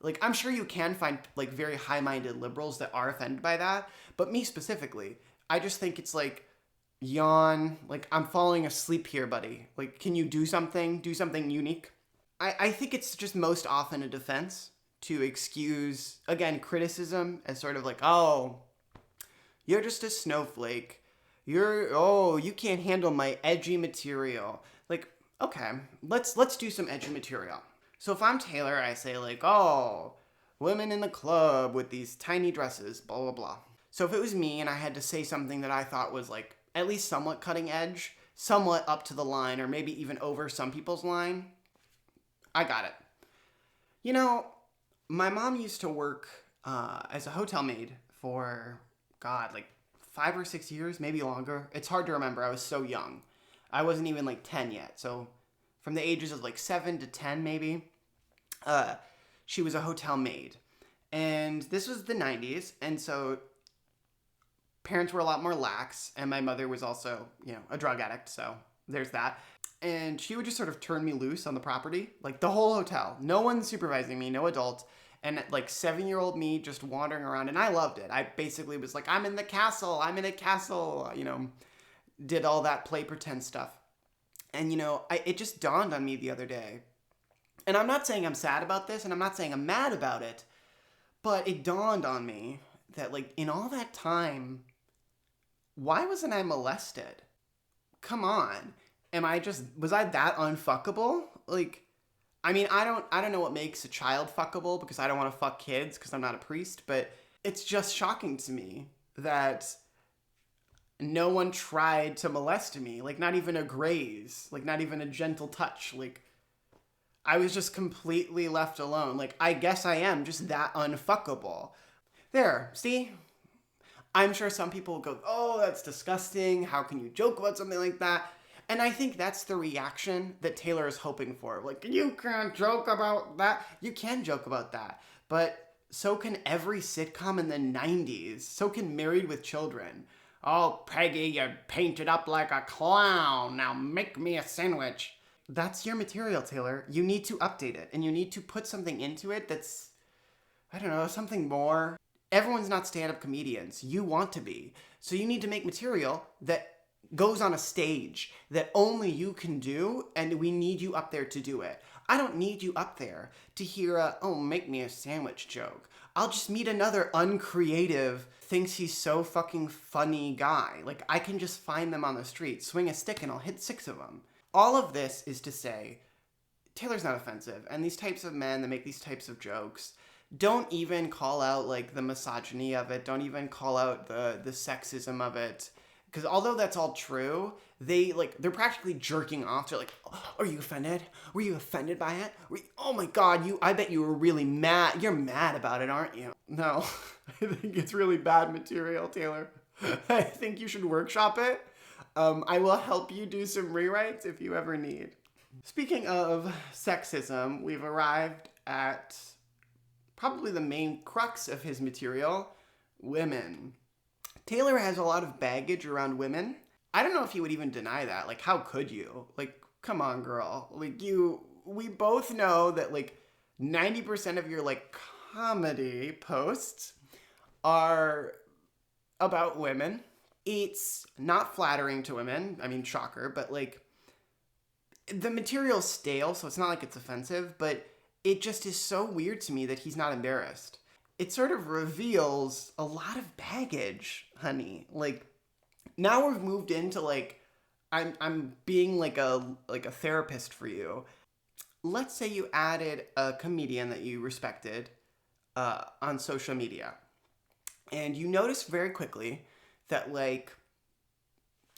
Like, I'm sure you can find, like, very high-minded liberals that are offended by that, but me specifically, I just think it's like, yawn, like, I'm falling asleep here, buddy. Like, can you do something? Do something unique? I think it's just most often a defense to excuse, again, criticism as sort of like, oh, you're just a snowflake. You can't handle my edgy material. Like, okay, let's do some edgy material. So if I'm Taylor, I say like, oh, women in the club with these tiny dresses, blah, blah, blah. So if it was me and I had to say something that I thought was like at least somewhat cutting edge, somewhat up to the line, or maybe even over some people's line, I got it. You know, my mom used to work as a hotel maid for, God, like 5 or 6 years, maybe longer. It's hard to remember. I was so young. I wasn't even like 10 yet. So from the ages of like 7 to 10, maybe, she was a hotel maid. And this was the 90s. And so parents were a lot more lax. And my mother was also, a drug addict. So there's that. And she would just sort of turn me loose on the property, like the whole hotel. No one supervising me, no adult. And like 7-year-old me just wandering around. And I loved it. I basically was like, I'm in the castle. I'm in a castle. Did all that play pretend stuff. And, it just dawned on me the other day. And I'm not saying I'm sad about this, and I'm not saying I'm mad about it, but it dawned on me that, like, in all that time, why wasn't I molested? Come on. Was I that unfuckable? Like, I mean, I don't know what makes a child fuckable because I don't want to fuck kids because I'm not a priest, but it's just shocking to me that no one tried to molest me, like not even a graze, like not even a gentle touch. Like I was just completely left alone. Like I guess I am just that unfuckable. There, see? I'm sure some people will go, oh, that's disgusting. How can you joke about something like that? And I think that's the reaction that Taylor is hoping for. Like, you can't joke about that. You can joke about that. But so can every sitcom in the 90s. So can Married with Children. Oh, Peggy, you're painted up like a clown. Now make me a sandwich. That's your material, Taylor. You need to update it. And you need to put something into it that's, I don't know, something more. Everyone's not stand-up comedians. You want to be. So you need to make material that goes on a stage that only you can do, and we need you up there to do it. I don't need you up there to hear a, oh, make me a sandwich joke. I'll just meet another uncreative, thinks he's so fucking funny guy. Like, I can just find them on the street, swing a stick, and I'll hit 6 of them. All of this is to say, Taylor's not offensive, and these types of men that make these types of jokes don't even call out, like, the misogyny of it, don't even call out the sexism of it. Because although that's all true, they're practically jerking off. They're like, oh, are you offended? Were you offended by it? Oh my God, I bet you were really mad. You're mad about it, aren't you? No, I think it's really bad material, Taylor. I think you should workshop it. I will help you do some rewrites if you ever need. Speaking of sexism, we've arrived at probably the main crux of his material, women. Taylor has a lot of baggage around women. I don't know if he would even deny that. Like, how could you? Like, come on, girl. Like, we both know that, like, 90% of your, like, comedy posts are about women. It's not flattering to women. I mean, shocker, but, like, the material's stale, so it's not like it's offensive, but it just is so weird to me that he's not embarrassed. It sort of reveals a lot of baggage, honey. Like, now we've moved into, like, I'm being like a therapist for you. Let's say you added a comedian that you respected on social media. And you notice very quickly that, like,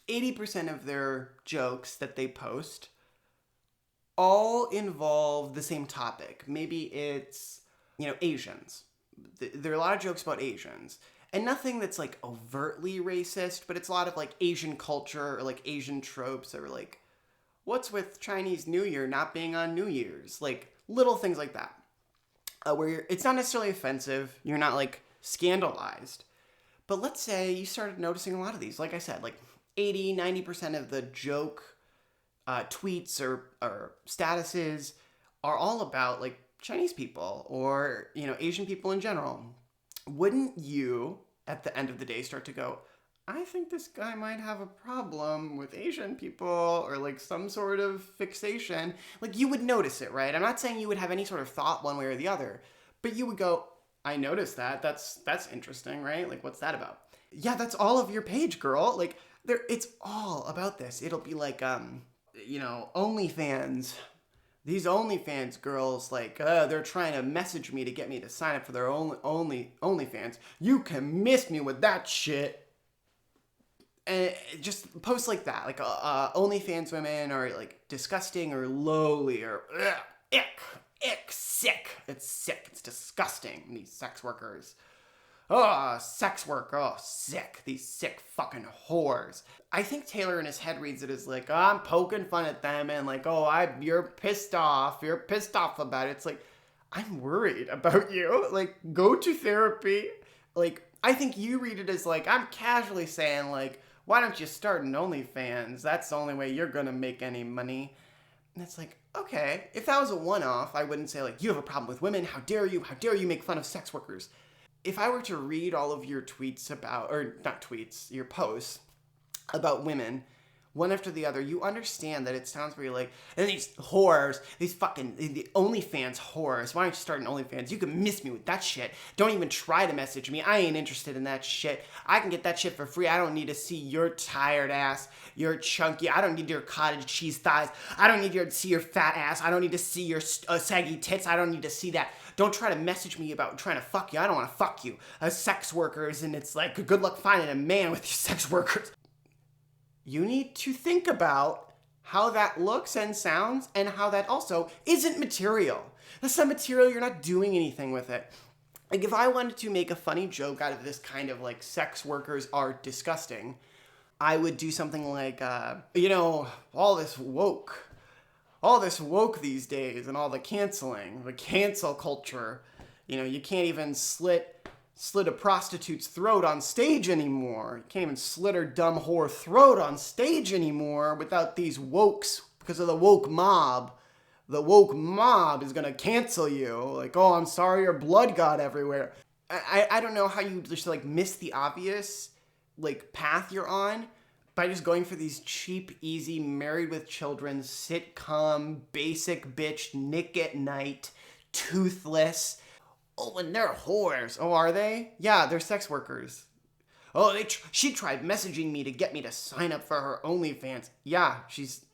80% of their jokes that they post all involve the same topic. Maybe it's, Asians. There are a lot of jokes about Asians. And nothing that's like overtly racist, but it's a lot of like Asian culture or like Asian tropes that are like, what's with Chinese New Year not being on New Year's? Like little things like that. Where it's not necessarily offensive. You're not like scandalized. But let's say you started noticing a lot of these. Like I said, like 80, 90% of the joke tweets or statuses are all about like Chinese people or, Asian people in general. Wouldn't you, at the end of the day, start to go, I think this guy might have a problem with Asian people or like some sort of fixation? Like you would notice it, right? I'm not saying you would have any sort of thought one way or the other, but you would go, I noticed that. That's interesting, right? Like what's that about? Yeah, that's all of your page, girl. Like it's all about this. It'll be like, OnlyFans. These OnlyFans girls, like, they're trying to message me to get me to sign up for their OnlyFans. You can miss me with that shit. And just posts like that. Like, OnlyFans women are, like, disgusting or lowly or, sick. It's sick. It's disgusting, these sex workers. Oh, sex work. Oh, sick. These sick fucking whores. I think Taylor in his head reads it as like, I'm poking fun at them and like, you're pissed off. You're pissed off about it. It's like, I'm worried about you. Like, go to therapy. Like, I think you read it as like, I'm casually saying like, why don't you start an OnlyFans? That's the only way you're gonna make any money. And it's like, okay, if that was a one-off, I wouldn't say like, you have a problem with women. How dare you? How dare you make fun of sex workers? If I were to read all of your tweets about, or not tweets, your posts about women, one after the other, you understand that it sounds very like, and these whores, the OnlyFans whores, why don't you start an OnlyFans? You can miss me with that shit. Don't even try to message me. I ain't interested in that shit. I can get that shit for free. I don't need to see your tired ass, your chunky, I don't need your cottage cheese thighs. I don't need to see your fat ass. I don't need to see your saggy tits. I don't need to see that. Don't try to message me about trying to fuck you. I don't want to fuck you. Sex workers, and it's like, good luck finding a man with your sex workers. You need to think about how that looks and sounds and how that also isn't material. That's not material. You're not doing anything with it. Like if I wanted to make a funny joke out of this kind of like sex workers are disgusting, I would do something like, all this woke these days and all the canceling, the cancel culture. You can't even slit a prostitute's throat on stage anymore. You can't even slit her dumb whore throat on stage anymore without these wokes because of the woke mob. The woke mob is gonna cancel you. Like, oh, I'm sorry your blood got everywhere. I don't know how you just like miss the obvious like path you're on by just going for these cheap, easy, married with children, sitcom, basic bitch, Nick at Night, toothless. Oh, and they're whores. Oh, are they? Yeah, they're sex workers. Oh, she tried messaging me to get me to sign up for her OnlyFans. Yeah, she's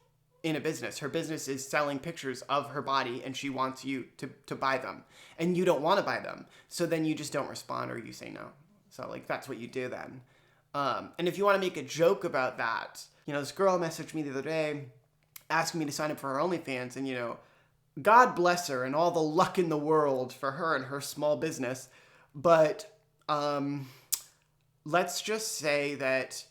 in a business. Her business is selling pictures of her body, and she wants you to buy them. And you don't want to buy them. So then you just don't respond or you say no. So, like, that's what you do then. And if you want to make a joke about that, this girl messaged me the other day asking me to sign up for her OnlyFans, and, God bless her and all the luck in the world for her and her small business. But let's just say that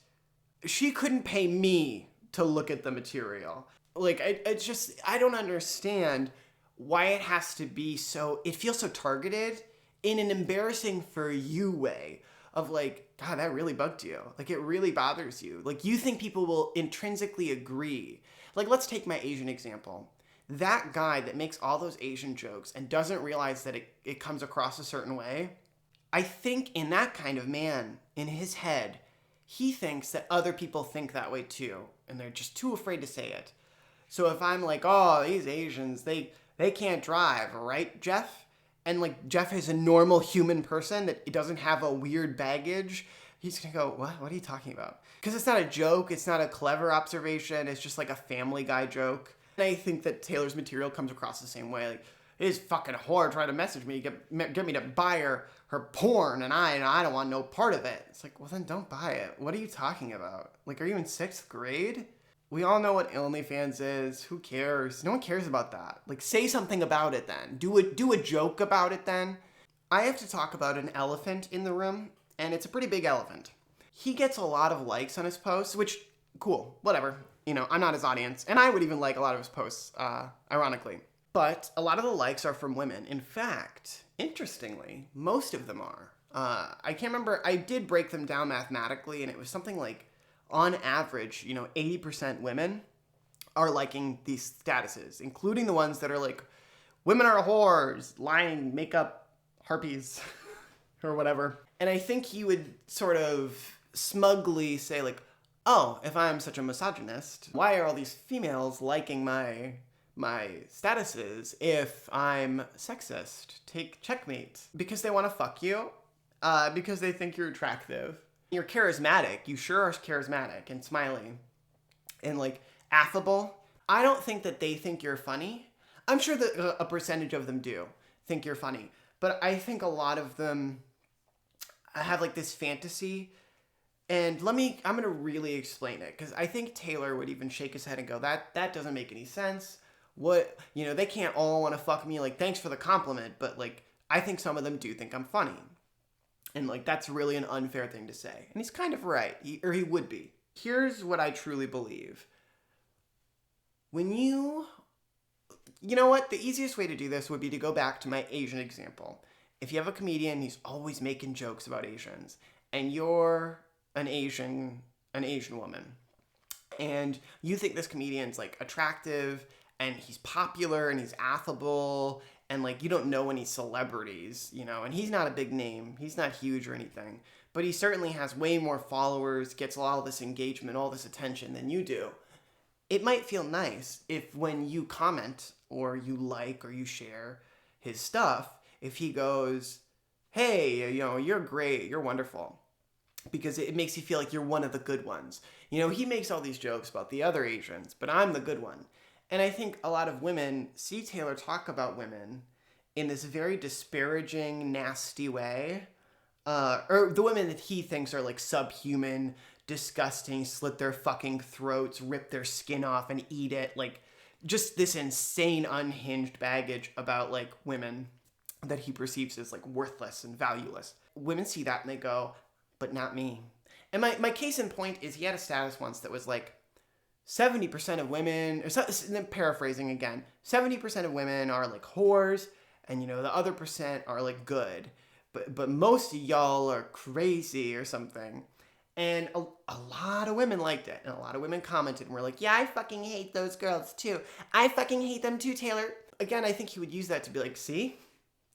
she couldn't pay me to look at the material. Like, I don't understand why it has to be it feels so targeted in an embarrassing for you way of like, God, that really bugged you. Like, it really bothers you. Like, you think people will intrinsically agree. Like, let's take my Asian example. That guy that makes all those Asian jokes and doesn't realize that it comes across a certain way, I think in that kind of man, in his head, he thinks that other people think that way too, and they're just too afraid to say it. So if I'm like, oh, these Asians, they can't drive, right, Jeff? And like Jeff is a normal human person that doesn't have a weird baggage, he's gonna go, what? What are you talking about? Because it's not a joke, it's not a clever observation, it's just like a Family Guy joke. And I think that Taylor's material comes across the same way. Like, this fucking whore tried to message me, get me to buy her porn, and I don't want no part of it. It's like, well then don't buy it. What are you talking about? Like, are you in 6th grade? We all know what OnlyFans is. Who cares? No one cares about that. Like, say something about it then. Do a joke about it then. I have to talk about an elephant in the room, and it's a pretty big elephant. He gets a lot of likes on his posts, which, cool, whatever. You know, I'm not his audience, and I would even like a lot of his posts, ironically. But a lot of the likes are from women. In fact, interestingly, most of them are. I can't remember, I did break them down mathematically, and it was something like, on average, 80% women are liking these statuses, including the ones that are like, women are whores, lying, makeup, harpies, or whatever. And I think he would sort of smugly say like, oh, if I'm such a misogynist, why are all these females liking my statuses if I'm sexist? Take checkmate. Because they want to fuck you, because they think you're attractive. You're charismatic. You sure are charismatic and smiley and like affable. I don't think that they think you're funny. I'm sure that a percentage of them do think you're funny, but I think a lot of them have like this fantasy. And I'm going to really explain it, because I think Taylor would even shake his head and go, that doesn't make any sense. What, they can't all want to fuck me. Like, thanks for the compliment, but like, I think some of them do think I'm funny. And like, that's really an unfair thing to say. And he's kind of right, or he would be. Here's what I truly believe. When you know what? The easiest way to do this would be to go back to my Asian example. If you have a comedian, he's always making jokes about Asians, and you're an Asian woman, and you think this comedian's like attractive, and he's popular, and he's affable, and like, you don't know any celebrities, and he's not a big name. He's not huge or anything, but he certainly has way more followers, gets a lot of this engagement, all this attention than you do. It might feel nice if when you comment or you like or you share his stuff, if he goes, hey, you're great, you're wonderful, because it makes you feel like you're one of the good ones. He makes all these jokes about the other Asians, but I'm the good one. And I think a lot of women see Taylor talk about women in this very disparaging, nasty way. Or the women that he thinks are like subhuman, disgusting, slit their fucking throats, rip their skin off and eat it. Like, just this insane, unhinged baggage about like women that he perceives as like worthless and valueless. Women see that and they go, but not me. And my case in point is he had a status once that was like, 70% of women, paraphrasing again, 70% of women are like whores, and the other percent are like good, but most of y'all are crazy or something. And a lot of women liked it, and a lot of women commented and were like, yeah, I fucking hate those girls too. I fucking hate them too, Taylor. Again, I think he would use that to be like, see,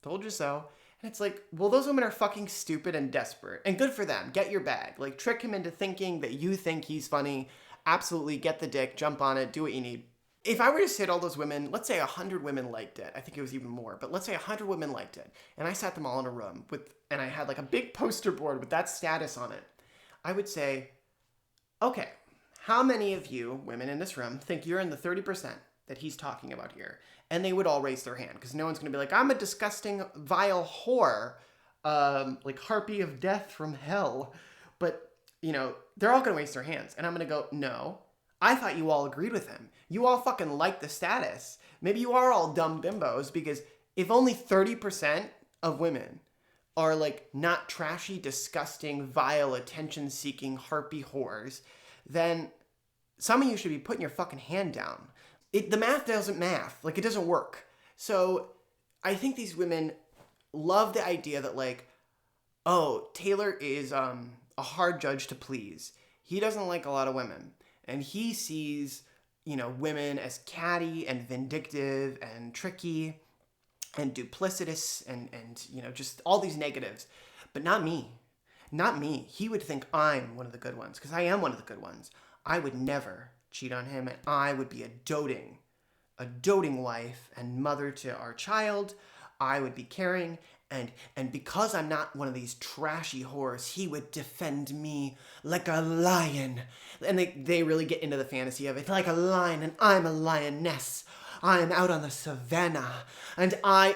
told you so. And it's like, well, those women are fucking stupid and desperate, and good for them. Get your bag. Like, trick him into thinking that you think he's funny. Absolutely, get the dick, jump on it, do what you need. If I were to say to all those women, let's say 100 women liked it. I think it was even more, but let's say 100 women liked it. And I sat them all in a room and I had like a big poster board with that status on it. I would say, okay, how many of you women in this room think you're in the 30% that he's talking about here? And they would all raise their hand, because no one's going to be like, I'm a disgusting, vile whore, like harpy of death from hell. But they're all going to raise their hands. And I'm going to go, no, I thought you all agreed with him. You all fucking like the status. Maybe you are all dumb bimbos, because if only 30% of women are like not trashy, disgusting, vile, attention-seeking, harpy whores, then some of you should be putting your fucking hand down. The math doesn't math. Like, it doesn't work. So I think these women love the idea that like, oh, Taylor is a hard judge to please. He doesn't like a lot of women, and he sees, women as catty and vindictive and tricky and duplicitous and just all these negatives. But not me. Not me. He would think I'm one of the good ones, because I am one of the good ones. I would never cheat on him, and I would be a doting wife and mother to our child. I would be caring, and because I'm not one of these trashy whores, he would defend me like a lion. And they really get into the fantasy of it, like a lion, and I'm a lioness. I'm out on the savannah, and I'm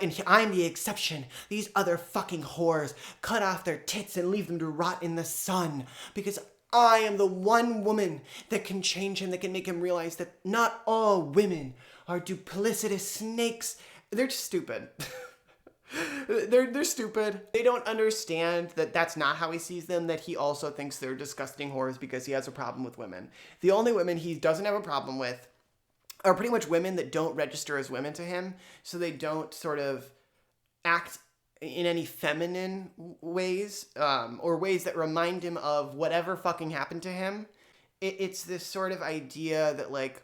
the exception. These other fucking whores cut off their tits and leave them to rot in the sun, because I am the one woman that can change him, that can make him realize that not all women are duplicitous snakes. They're just stupid. They're stupid. They don't understand that that's not how he sees them, that he also thinks they're disgusting whores because he has a problem with women. The only women he doesn't have a problem with are pretty much women that don't register as women to him, so they don't sort of act in any feminine ways, or ways that remind him of whatever fucking happened to him. It's this sort of idea that, like,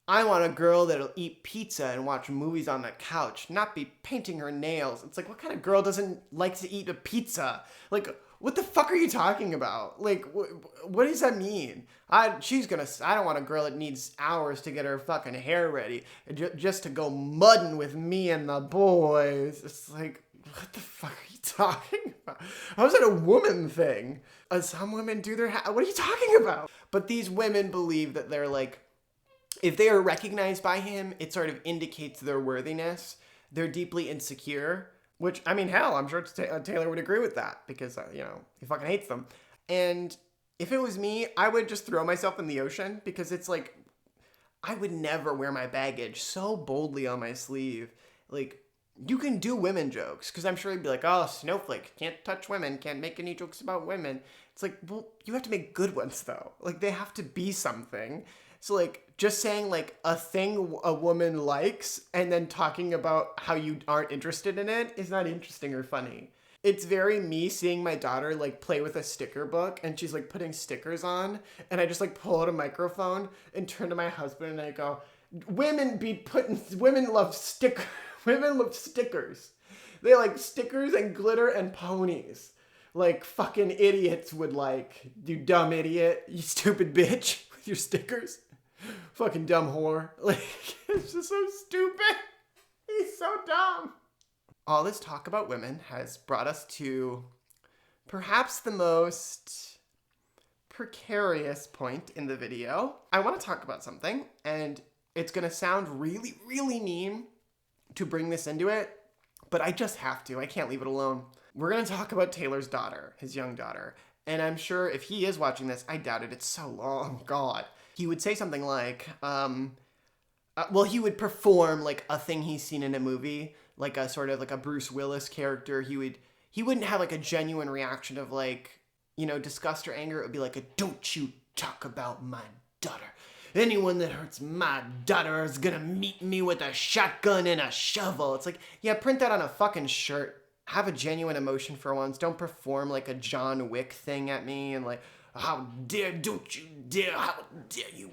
I want a girl that'll eat pizza and watch movies on the couch, not be painting her nails. It's like, what kind of girl doesn't like to eat a pizza? Like, what the fuck are you talking about? Like, what does that mean? I don't want a girl that needs hours to get her fucking hair ready just to go mudding with me and the boys. It's like, what the fuck are you talking about? How is that a woman thing? Some women do their what are you talking about? But these women believe that they're like, if they are recognized by him, it sort of indicates their worthiness. They're deeply insecure, which, I mean, hell, I'm sure Taylor would agree with that because, he fucking hates them. And if it was me, I would just throw myself in the ocean because it's like, I would never wear my baggage so boldly on my sleeve. Like, you can do women jokes because I'm sure he'd be like, oh, snowflake, can't touch women, can't make any jokes about women. It's like, well, you have to make good ones though. Like, they have to be something. So, like, just saying, like, a thing a woman likes and then talking about how you aren't interested in it is not interesting or funny. It's very me seeing my daughter, like, play with a sticker book and she's, like, putting stickers on. And I just, like, pull out a microphone and turn to my husband and I go, women love stickers. Women love stickers. They like stickers and glitter and ponies. Like fucking idiots would like. You dumb idiot. You stupid bitch with your stickers. Fucking dumb whore. Like, it's just so stupid. He's so dumb. All this talk about women has brought us to perhaps the most precarious point in the video. I want to talk about something, and it's going to sound really, really mean to bring this into it, but I just have to. I can't leave it alone. We're going to talk about Taylor's daughter, his young daughter. And I'm sure if he is watching this, I doubt it. It's so long. God. He would say something like, he would perform like a thing he's seen in a movie, like a sort of like a Bruce Willis character. He wouldn't have like a genuine reaction of like, disgust or anger. It would be like a, don't you talk about my daughter. Anyone that hurts my daughter is gonna meet me with a shotgun and a shovel. It's like, yeah, print that on a fucking shirt. Have a genuine emotion for once. Don't perform like a John Wick thing at me and like, how dare you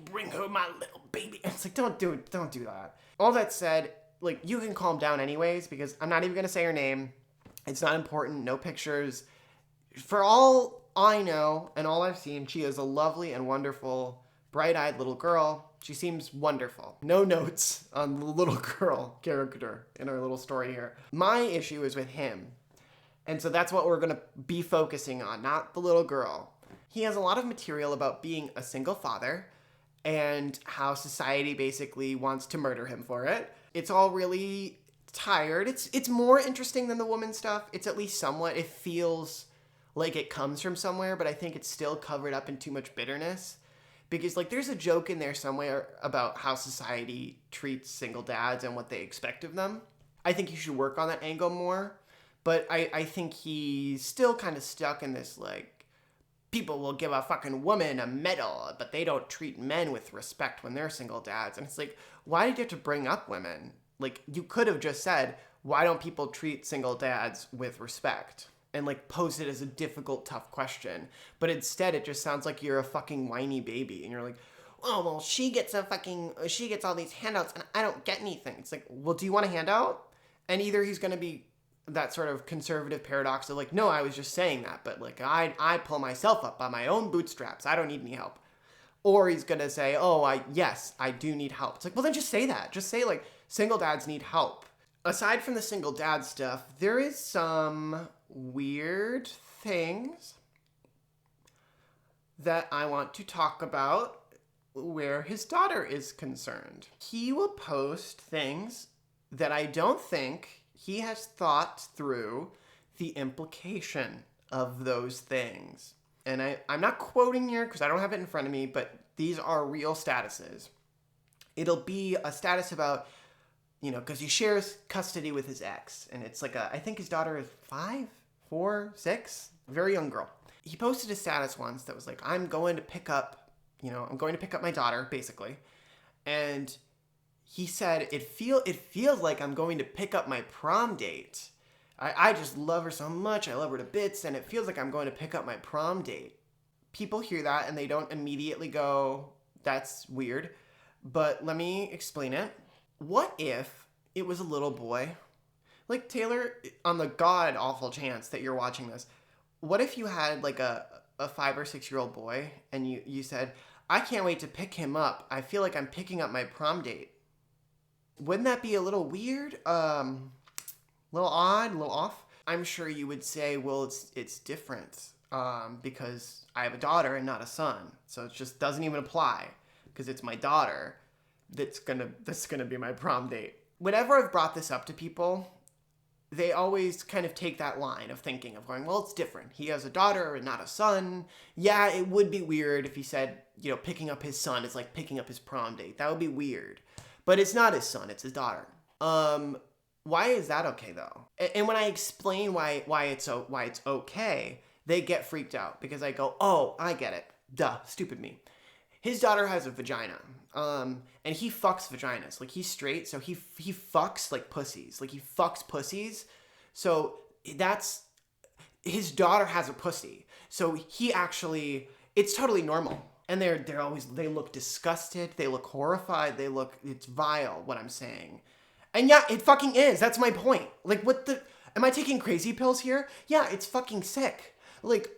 bring her my little baby. It's like, don't do that. All that said, like, you can calm down anyways because I'm not even gonna say her name. It's not important, no pictures. For all I know and all I've seen, she is a lovely and wonderful bright-eyed little girl. She seems wonderful. No notes on the little girl character in our little story here. My issue is with him. And so that's what we're going to be focusing on, not the little girl. He has a lot of material about being a single father and how society basically wants to murder him for it. It's all really tired. It's more interesting than the woman stuff. It's at least somewhat. It feels like it comes from somewhere, but I think it's still covered up in too much bitterness. Because, like, there's a joke in there somewhere about how society treats single dads and what they expect of them. I think he should work on that angle more. But I think he's still kind of stuck in this, like, people will give a fucking woman a medal, but they don't treat men with respect when they're single dads. And it's like, why did you have to bring up women? Like, you could have just said, why don't people treat single dads with respect? And like pose it as a difficult, tough question. But instead it just sounds like you're a fucking whiny baby. And you're like, oh, well, she gets all these handouts and I don't get anything. It's like, well, do you want a handout? And either he's going to be that sort of conservative paradox of like, no, I was just saying that. But like, I pull myself up by my own bootstraps. I don't need any help. Or he's going to say, yes, I do need help. It's like, well, then just say that. Just say like, single dads need help. Aside from the single dad stuff, there is some weird things that I want to talk about where his daughter is concerned. He will post things that I don't think he has thought through the implication of those things. and I'm not quoting here because I don't have it in front of me, but these are real statuses. It'll be a status about, because he shares custody with his ex, and it's like I think his daughter is 5, 4, 6, very young girl. He posted a status once that was like, I'm going to pick up my daughter, basically. And he said, it feels like I'm going to pick up my prom date. I just love her so much. I love her to bits, and it feels like I'm going to pick up my prom date. People hear that and they don't immediately go, that's weird. But let me explain it. What if it was a little boy? Like, Taylor, on the god awful chance that you're watching this, what if you had like a 5 or 6 year old boy and you said, I can't wait to pick him up. I feel like I'm picking up my prom date. Wouldn't that be a little weird? Little odd, a little off? I'm sure you would say, well, it's different because I have a daughter and not a son. So it just doesn't even apply because it's my daughter that's gonna be my prom date. Whenever I've brought this up to people, they always kind of take that line of thinking of going, well, it's different. He has a daughter and not a son. Yeah, it would be weird if he said, picking up his son is like picking up his prom date. That would be weird. But it's not his son, it's his daughter. Why is that okay though? And when I explain why it's okay, they get freaked out because I go, oh, I get it. Duh, stupid me. His daughter has a vagina. And he fucks vaginas. Like, he's straight, so he fucks like pussies. Like, he fucks pussies. So that's, his daughter has a pussy. So he actually, it's totally normal. And they look disgusted, they look horrified, it's vile what I'm saying. And yeah, it fucking is. That's my point. Like, am I taking crazy pills here? Yeah, it's fucking sick. Like,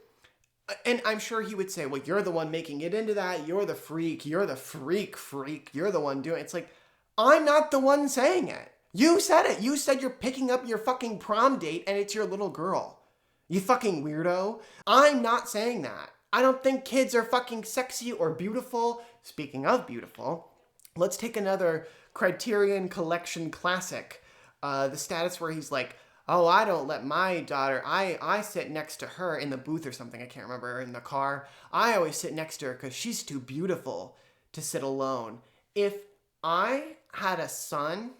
and I'm sure he would say, well, you're the one making it into that. You're the freak. You're the freak. You're the one doing it. It's like, I'm not the one saying it. You said it. You said you're picking up your fucking prom date and it's your little girl. You fucking weirdo. I'm not saying that. I don't think kids are fucking sexy or beautiful. Speaking of beautiful, let's take another Criterion Collection classic. The status where he's like, oh, I don't let my daughter, I sit next to her in the booth or something, I can't remember, in the car. I always sit next to her because she's too beautiful to sit alone. If I had a son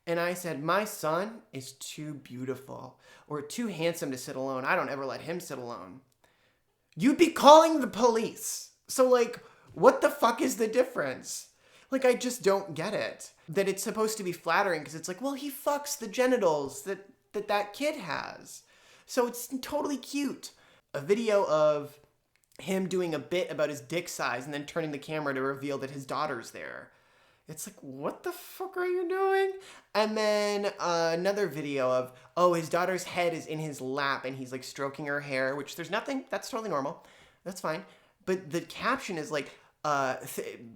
and I said, my son is too beautiful or too handsome to sit alone, I don't ever let him sit alone, you'd be calling the police. So, like, what the fuck is the difference? Like, I just don't get it. That it's supposed to be flattering because it's like, well, he fucks the genitals that kid has. So it's totally cute. A video of him doing a bit about his dick size and then turning the camera to reveal that his daughter's there. It's like, what the fuck are you doing? And then another video of, oh, his daughter's head is in his lap and he's like stroking her hair, which there's nothing, that's totally normal. That's fine. But the caption is like,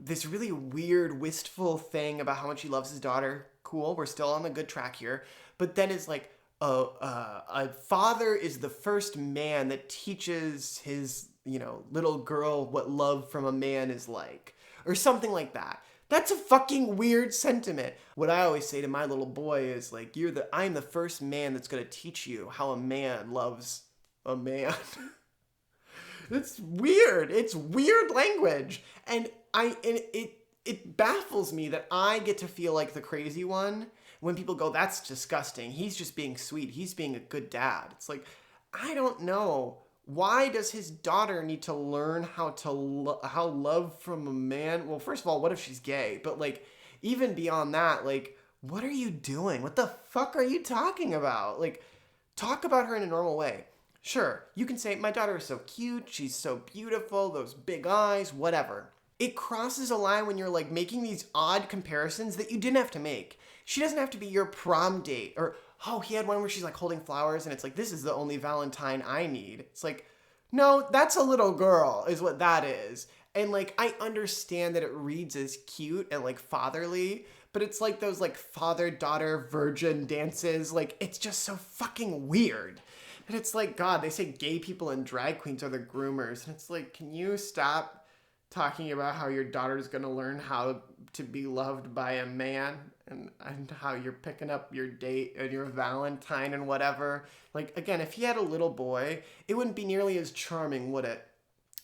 this really weird, wistful thing about how much he loves his daughter. Cool, we're still on the good track here. But then it's like, a father is the first man that teaches his, little girl what love from a man is like. Or something like that. That's a fucking weird sentiment. What I always say to my little boy is like, I'm the first man that's gonna teach you how a man loves a man. It's weird. It's weird language. And it baffles me that I get to feel like the crazy one when people go, that's disgusting. He's just being sweet. He's being a good dad. It's like, I don't know. Why does his daughter need to learn how love from a man? Well, first of all, what if she's gay? But like, even beyond that, like, what are you doing? What the fuck are you talking about? Like, talk about her in a normal way. Sure, you can say, my daughter is so cute, she's so beautiful, those big eyes, whatever. It crosses a line when you're like making these odd comparisons that you didn't have to make. She doesn't have to be your prom date. Or, oh, he had one where she's like holding flowers and it's like, this is the only Valentine I need. It's like, no, that's a little girl is what that is. And like, I understand that it reads as cute and like fatherly, but it's like those like father-daughter virgin dances. Like, it's just so fucking weird. And it's like, God, they say gay people and drag queens are the groomers. And it's like, can you stop talking about how your daughter's going to learn how to be loved by a man and how you're picking up your date and your Valentine and whatever. Like, again, if he had a little boy, it wouldn't be nearly as charming, would it?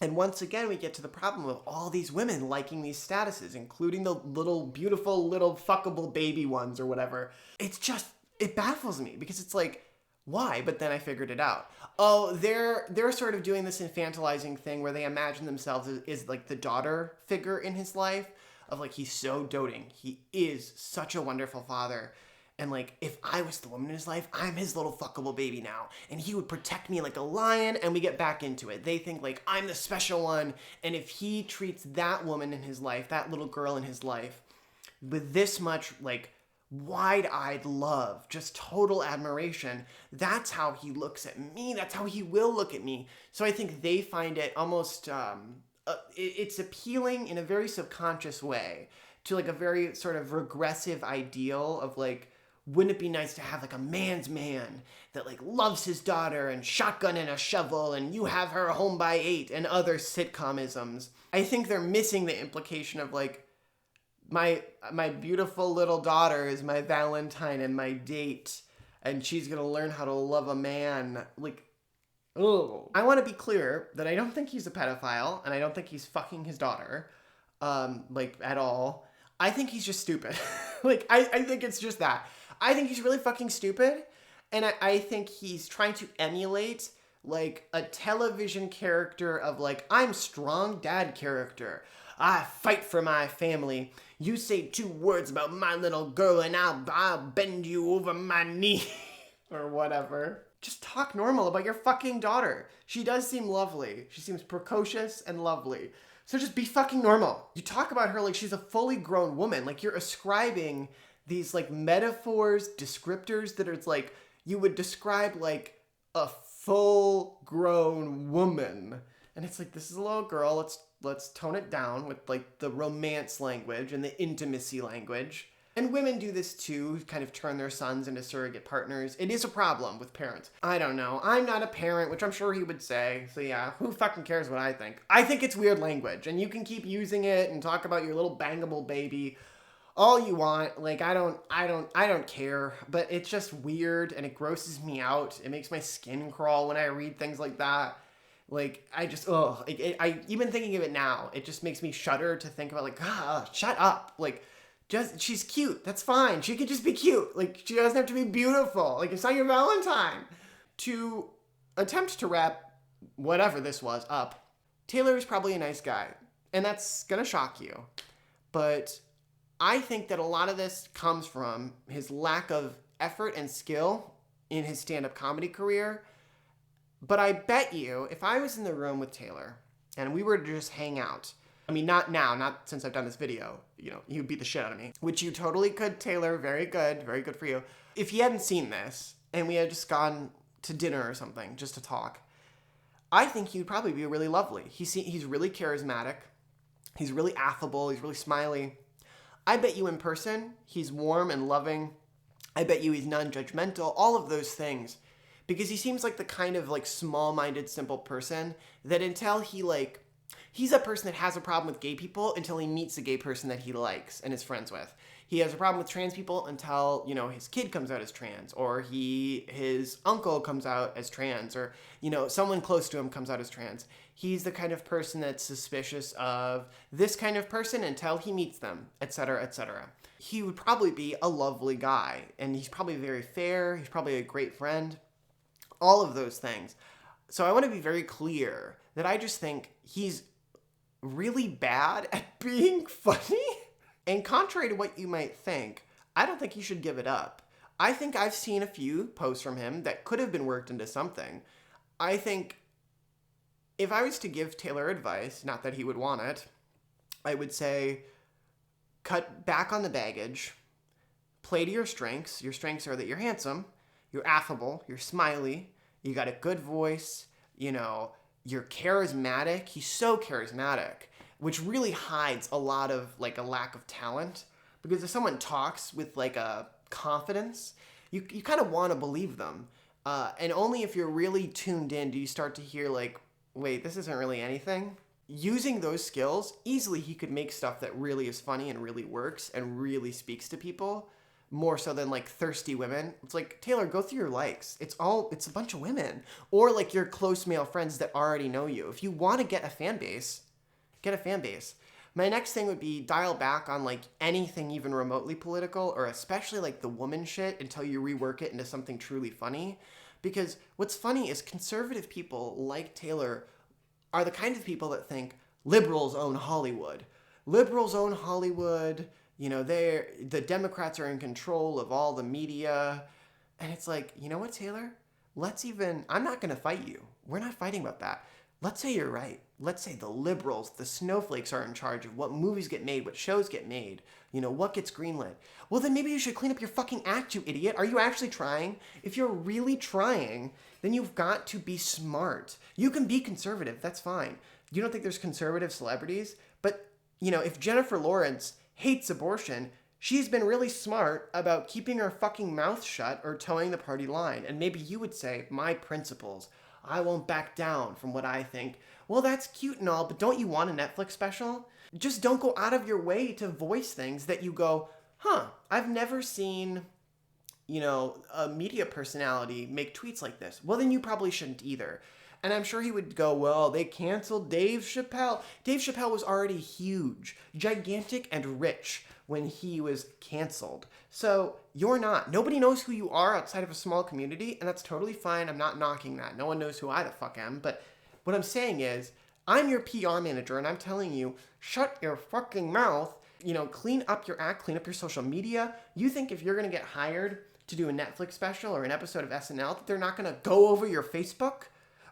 And once again, we get to the problem of all these women liking these statuses, including the little, beautiful, little fuckable baby ones or whatever. It's just, it baffles me because it's like, why? But then I figured it out. Oh, they're sort of doing this infantilizing thing where they imagine themselves as like the daughter figure in his life of like, he's so doting. He is such a wonderful father. And like, if I was the woman in his life, I'm his little fuckable baby now. And he would protect me like a lion, and we get back into it. They think like, I'm the special one. And if he treats that woman in his life, that little girl in his life, with this much like wide-eyed love, just total admiration, that's how he looks at me. That's how he will look at me. So I think they find it almost, it's appealing in a very subconscious way to like a very sort of regressive ideal of like, wouldn't it be nice to have like a man's man that like loves his daughter and shotgun and a shovel and you have her home by 8 and other sitcomisms. I think they're missing the implication of like, my beautiful little daughter is my Valentine and my date, and she's gonna learn how to love a man. Like, oh. I want to be clear that I don't think he's a pedophile, and I don't think he's fucking his daughter, like, at all. I think he's just stupid. Like, I think it's just that. I think he's really fucking stupid, and I think he's trying to emulate, like, a television character of, like, I'm strong dad character. I fight for my family. You say 2 words about my little girl and I'll bend you over my knee. Or whatever. Just talk normal about your fucking daughter. She does seem lovely. She seems precocious and lovely. So just be fucking normal. You talk about her like she's a fully grown woman. Like you're ascribing these like metaphors, descriptors that are like, you would describe like a full grown woman. And it's like, this is a little girl. Let's tone it down with like the romance language and the intimacy language. And women do this too, kind of turn their sons into surrogate partners. It is a problem with parents. I don't know. I'm not a parent, which I'm sure he would say. So yeah, who fucking cares what I think? I think it's weird language, and you can keep using it and talk about your little bangable baby all you want. Like I don't care, but it's just weird and it grosses me out. It makes my skin crawl when I read things like that. Like, I just, I even thinking of it now, it just makes me shudder to think about, like, shut up. Like, just, she's cute. That's fine. She could just be cute. Like, she doesn't have to be beautiful. Like, it's not your Valentine. To attempt to wrap whatever this was up, Taylor is probably a nice guy. And that's gonna shock you. But I think that a lot of this comes from his lack of effort and skill in his stand-up comedy career. But I bet you, if I was in the room with Taylor and we were to just hang out, I mean, not now, not since I've done this video, you know, he would beat the shit out of me, which you totally could, Taylor. Very good for you. If he hadn't seen this and we had just gone to dinner or something just to talk, I think he would probably be really lovely. He's really charismatic. He's really affable. He's really smiley. I bet you in person, he's warm and loving. I bet you he's non-judgmental, all of those things. Because he seems like the kind of like small-minded, simple person that until he's a person that has a problem with gay people until he meets a gay person that he likes and is friends with. He has a problem with trans people until, you know, his kid comes out as trans, or his uncle comes out as trans, or, you know, someone close to him comes out as trans. He's the kind of person that's suspicious of this kind of person until he meets them, etc., etc. He would probably be a lovely guy, and he's probably very fair. He's probably a great friend. All of those things. So I want to be very clear that I just think he's really bad at being funny. And contrary to what you might think, I don't think he should give it up. I think I've seen a few posts from him that could have been worked into something. I think if I was to give Taylor advice, not that he would want it, I would say cut back on the baggage, play to your strengths. Your strengths are that you're handsome, you're affable, you're smiley, you got a good voice, you know, you're charismatic. He's so charismatic, which really hides a lot of like a lack of talent. Because if someone talks with like a confidence, you kind of want to believe them. And only if you're really tuned in do you start to hear like, wait, this isn't really anything. Using those skills, easily he could make stuff that really is funny and really works and really speaks to people. more so than like thirsty women. It's like, Taylor, go through your likes. It's a bunch of women. Or like your close male friends that already know you. If you want to get a fan base, get a fan base. My next thing would be dial back on like anything even remotely political, or especially like the woman shit, until you rework it into something truly funny. Because what's funny is conservative people like Taylor are the kind of people that think liberals own Hollywood. Liberals own Hollywood. You know, the Democrats are in control of all the media. And it's like, you know what, Taylor? I'm not going to fight you. We're not fighting about that. Let's say you're right. Let's say the liberals, the snowflakes, are in charge of what movies get made, what shows get made, you know, what gets greenlit. Well, then maybe you should clean up your fucking act, you idiot. Are you actually trying? If you're really trying, then you've got to be smart. You can be conservative. That's fine. You don't think there's conservative celebrities? But, you know, if Jennifer Lawrence hates abortion, she's been really smart about keeping her fucking mouth shut or towing the party line. And maybe you would say, my principles. I won't back down from what I think. Well, that's cute and all, but don't you want a Netflix special? Just don't go out of your way to voice things that you go, I've never seen, you know, a media personality make tweets like this. Well, then you probably shouldn't either. And I'm sure he would go, well, they canceled Dave Chappelle. Dave Chappelle was already huge, gigantic, and rich when he was canceled. So you're not. Nobody knows who you are outside of a small community, and that's totally fine. I'm not knocking that. No one knows who I the fuck am. But what I'm saying is, I'm your PR manager, and I'm telling you, shut your fucking mouth. You know, clean up your act, clean up your social media. You think if you're going to get hired to do a Netflix special or an episode of SNL, that they're not going to go over your Facebook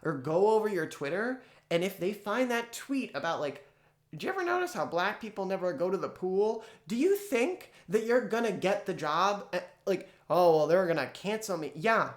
or go over your Twitter? And if they find that tweet about like, did you ever notice how black people never go to the pool? Do you think that you're gonna get the job? Like, oh, well, they're gonna cancel me. Yeah.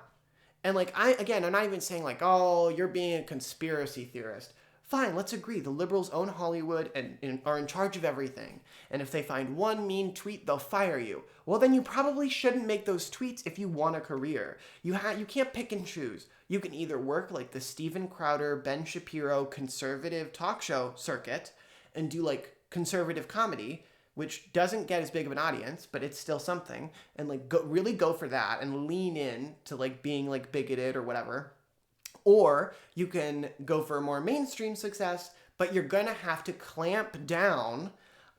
And like, I'm not even saying like, oh, you're being a conspiracy theorist. Fine, let's agree. The liberals own Hollywood and are in charge of everything. And if they find one mean tweet, they'll fire you. Well, then you probably shouldn't make those tweets if you want a career. You can't pick and choose. You can either work like the Steven Crowder, Ben Shapiro conservative talk show circuit and do like conservative comedy, which doesn't get as big of an audience, but it's still something, and like really go for that and lean in to like being like bigoted or whatever. Or you can go for a more mainstream success, but you're gonna have to clamp down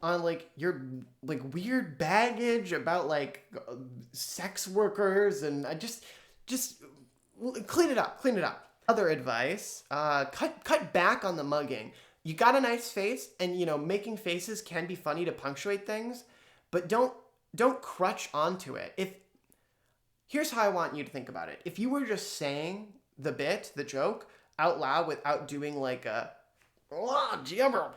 on like your like weird baggage about like sex workers, and just clean it up. Other advice, cut back on the mugging. You got a nice face, and you know, making faces can be funny to punctuate things, but don't crutch onto it. Here's how I want you to think about it. If you were just saying the joke out loud without doing like a, oh, do you ever,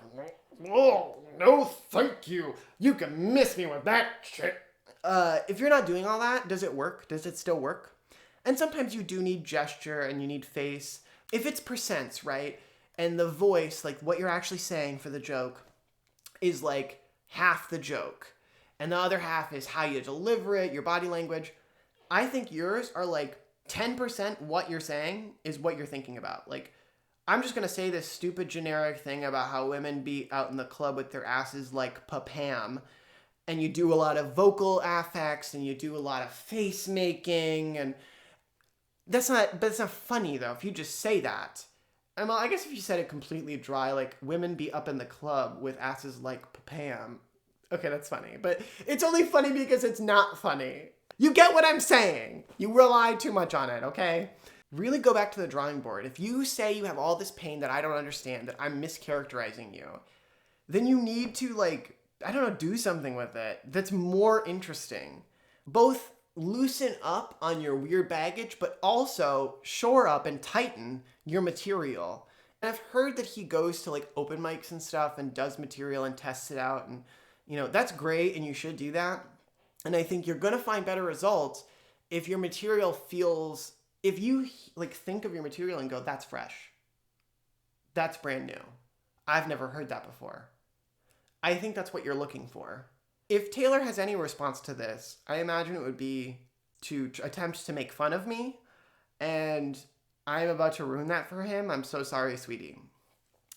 oh, no thank you, you can miss me with that shit. If you're not doing all that, does it work? Does it still work? And sometimes you do need gesture and you need face. If it's percents, right? And the voice, like what you're actually saying for the joke, is like half the joke. And the other half is how you deliver it, your body language. I think yours are like 10% what you're saying is what you're thinking about. Like, I'm just going to say this stupid generic thing about how women be out in the club with their asses like Ker-Plam. And you do a lot of vocal affects and you do a lot of face making. And that's not funny though, if you just say that. And well, I guess if you said it completely dry, like women be up in the club with asses like Ker-Plam. Okay, that's funny. But it's only funny because it's not funny. You get what I'm saying. You rely too much on it, okay? Really go back to the drawing board. If you say you have all this pain that I don't understand, that I'm mischaracterizing you, then you need to, like, I don't know, do something with it that's more interesting. Both loosen up on your weird baggage, but also shore up and tighten your material. And I've heard that he goes to, like, open mics and stuff and does material and tests it out. And, you know, that's great and you should do that. And I think you're going to find better results if your material feels, if you like think of your material and go, that's fresh. That's brand new. I've never heard that before. I think that's what you're looking for. If Taylor has any response to this, I imagine it would be to attempt to make fun of me. And I'm about to ruin that for him. I'm so sorry, sweetie.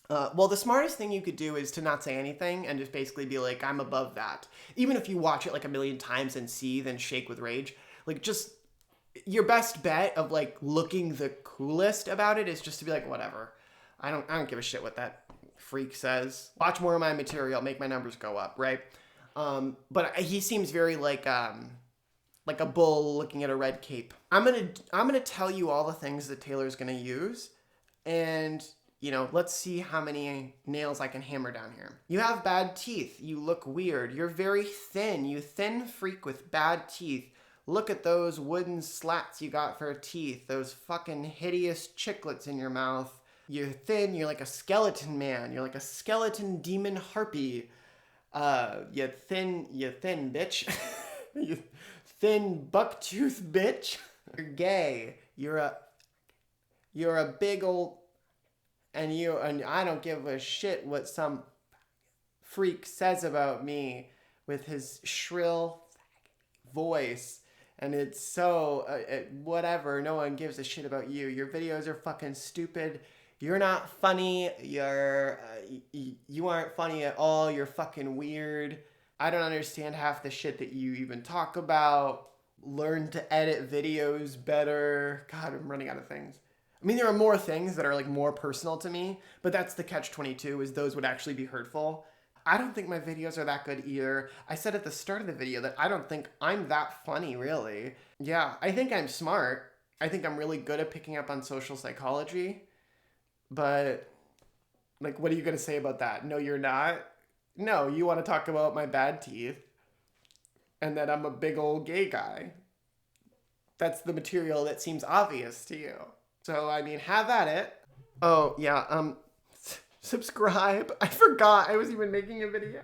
Well, the smartest thing you could do is to not say anything and just basically be like, I'm above that. Even if you watch it like a million times and seethe and shake with rage, like just your best bet of like looking the coolest about it is just to be like, whatever. I don't give a shit what that freak says. Watch more of my material, make my numbers go up, right? But he seems very like a bull looking at a red cape. I'm gonna tell you all the things that Taylor's gonna use, and let's see how many nails I can hammer down here. You have bad teeth. You look weird. You're very thin. You thin freak with bad teeth. Look at those wooden slats you got for teeth. Those fucking hideous chiclets in your mouth. You're thin. You're like a skeleton man. You're like a skeleton demon harpy. You thin bitch. You thin bucktooth bitch. You're gay. You're a big old... And I don't give a shit what some freak says about me with his shrill voice. And it's so, whatever, no one gives a shit about you. Your videos are fucking stupid. You're not funny. You aren't funny at all. You're fucking weird. I don't understand half the shit that you even talk about. Learn to edit videos better. God, I'm running out of things. I mean, there are more things that are like more personal to me, but that's the catch-22, is those would actually be hurtful. I don't think my videos are that good either. I said at the start of the video that I don't think I'm that funny, really. Yeah, I think I'm smart. I think I'm really good at picking up on social psychology. But, like, what are you going to say about that? No, you're not? No, you want to talk about my bad teeth and that I'm a big old gay guy. That's the material that seems obvious to you. So, I mean, have at it. Oh, yeah, subscribe. I forgot I was even making a video.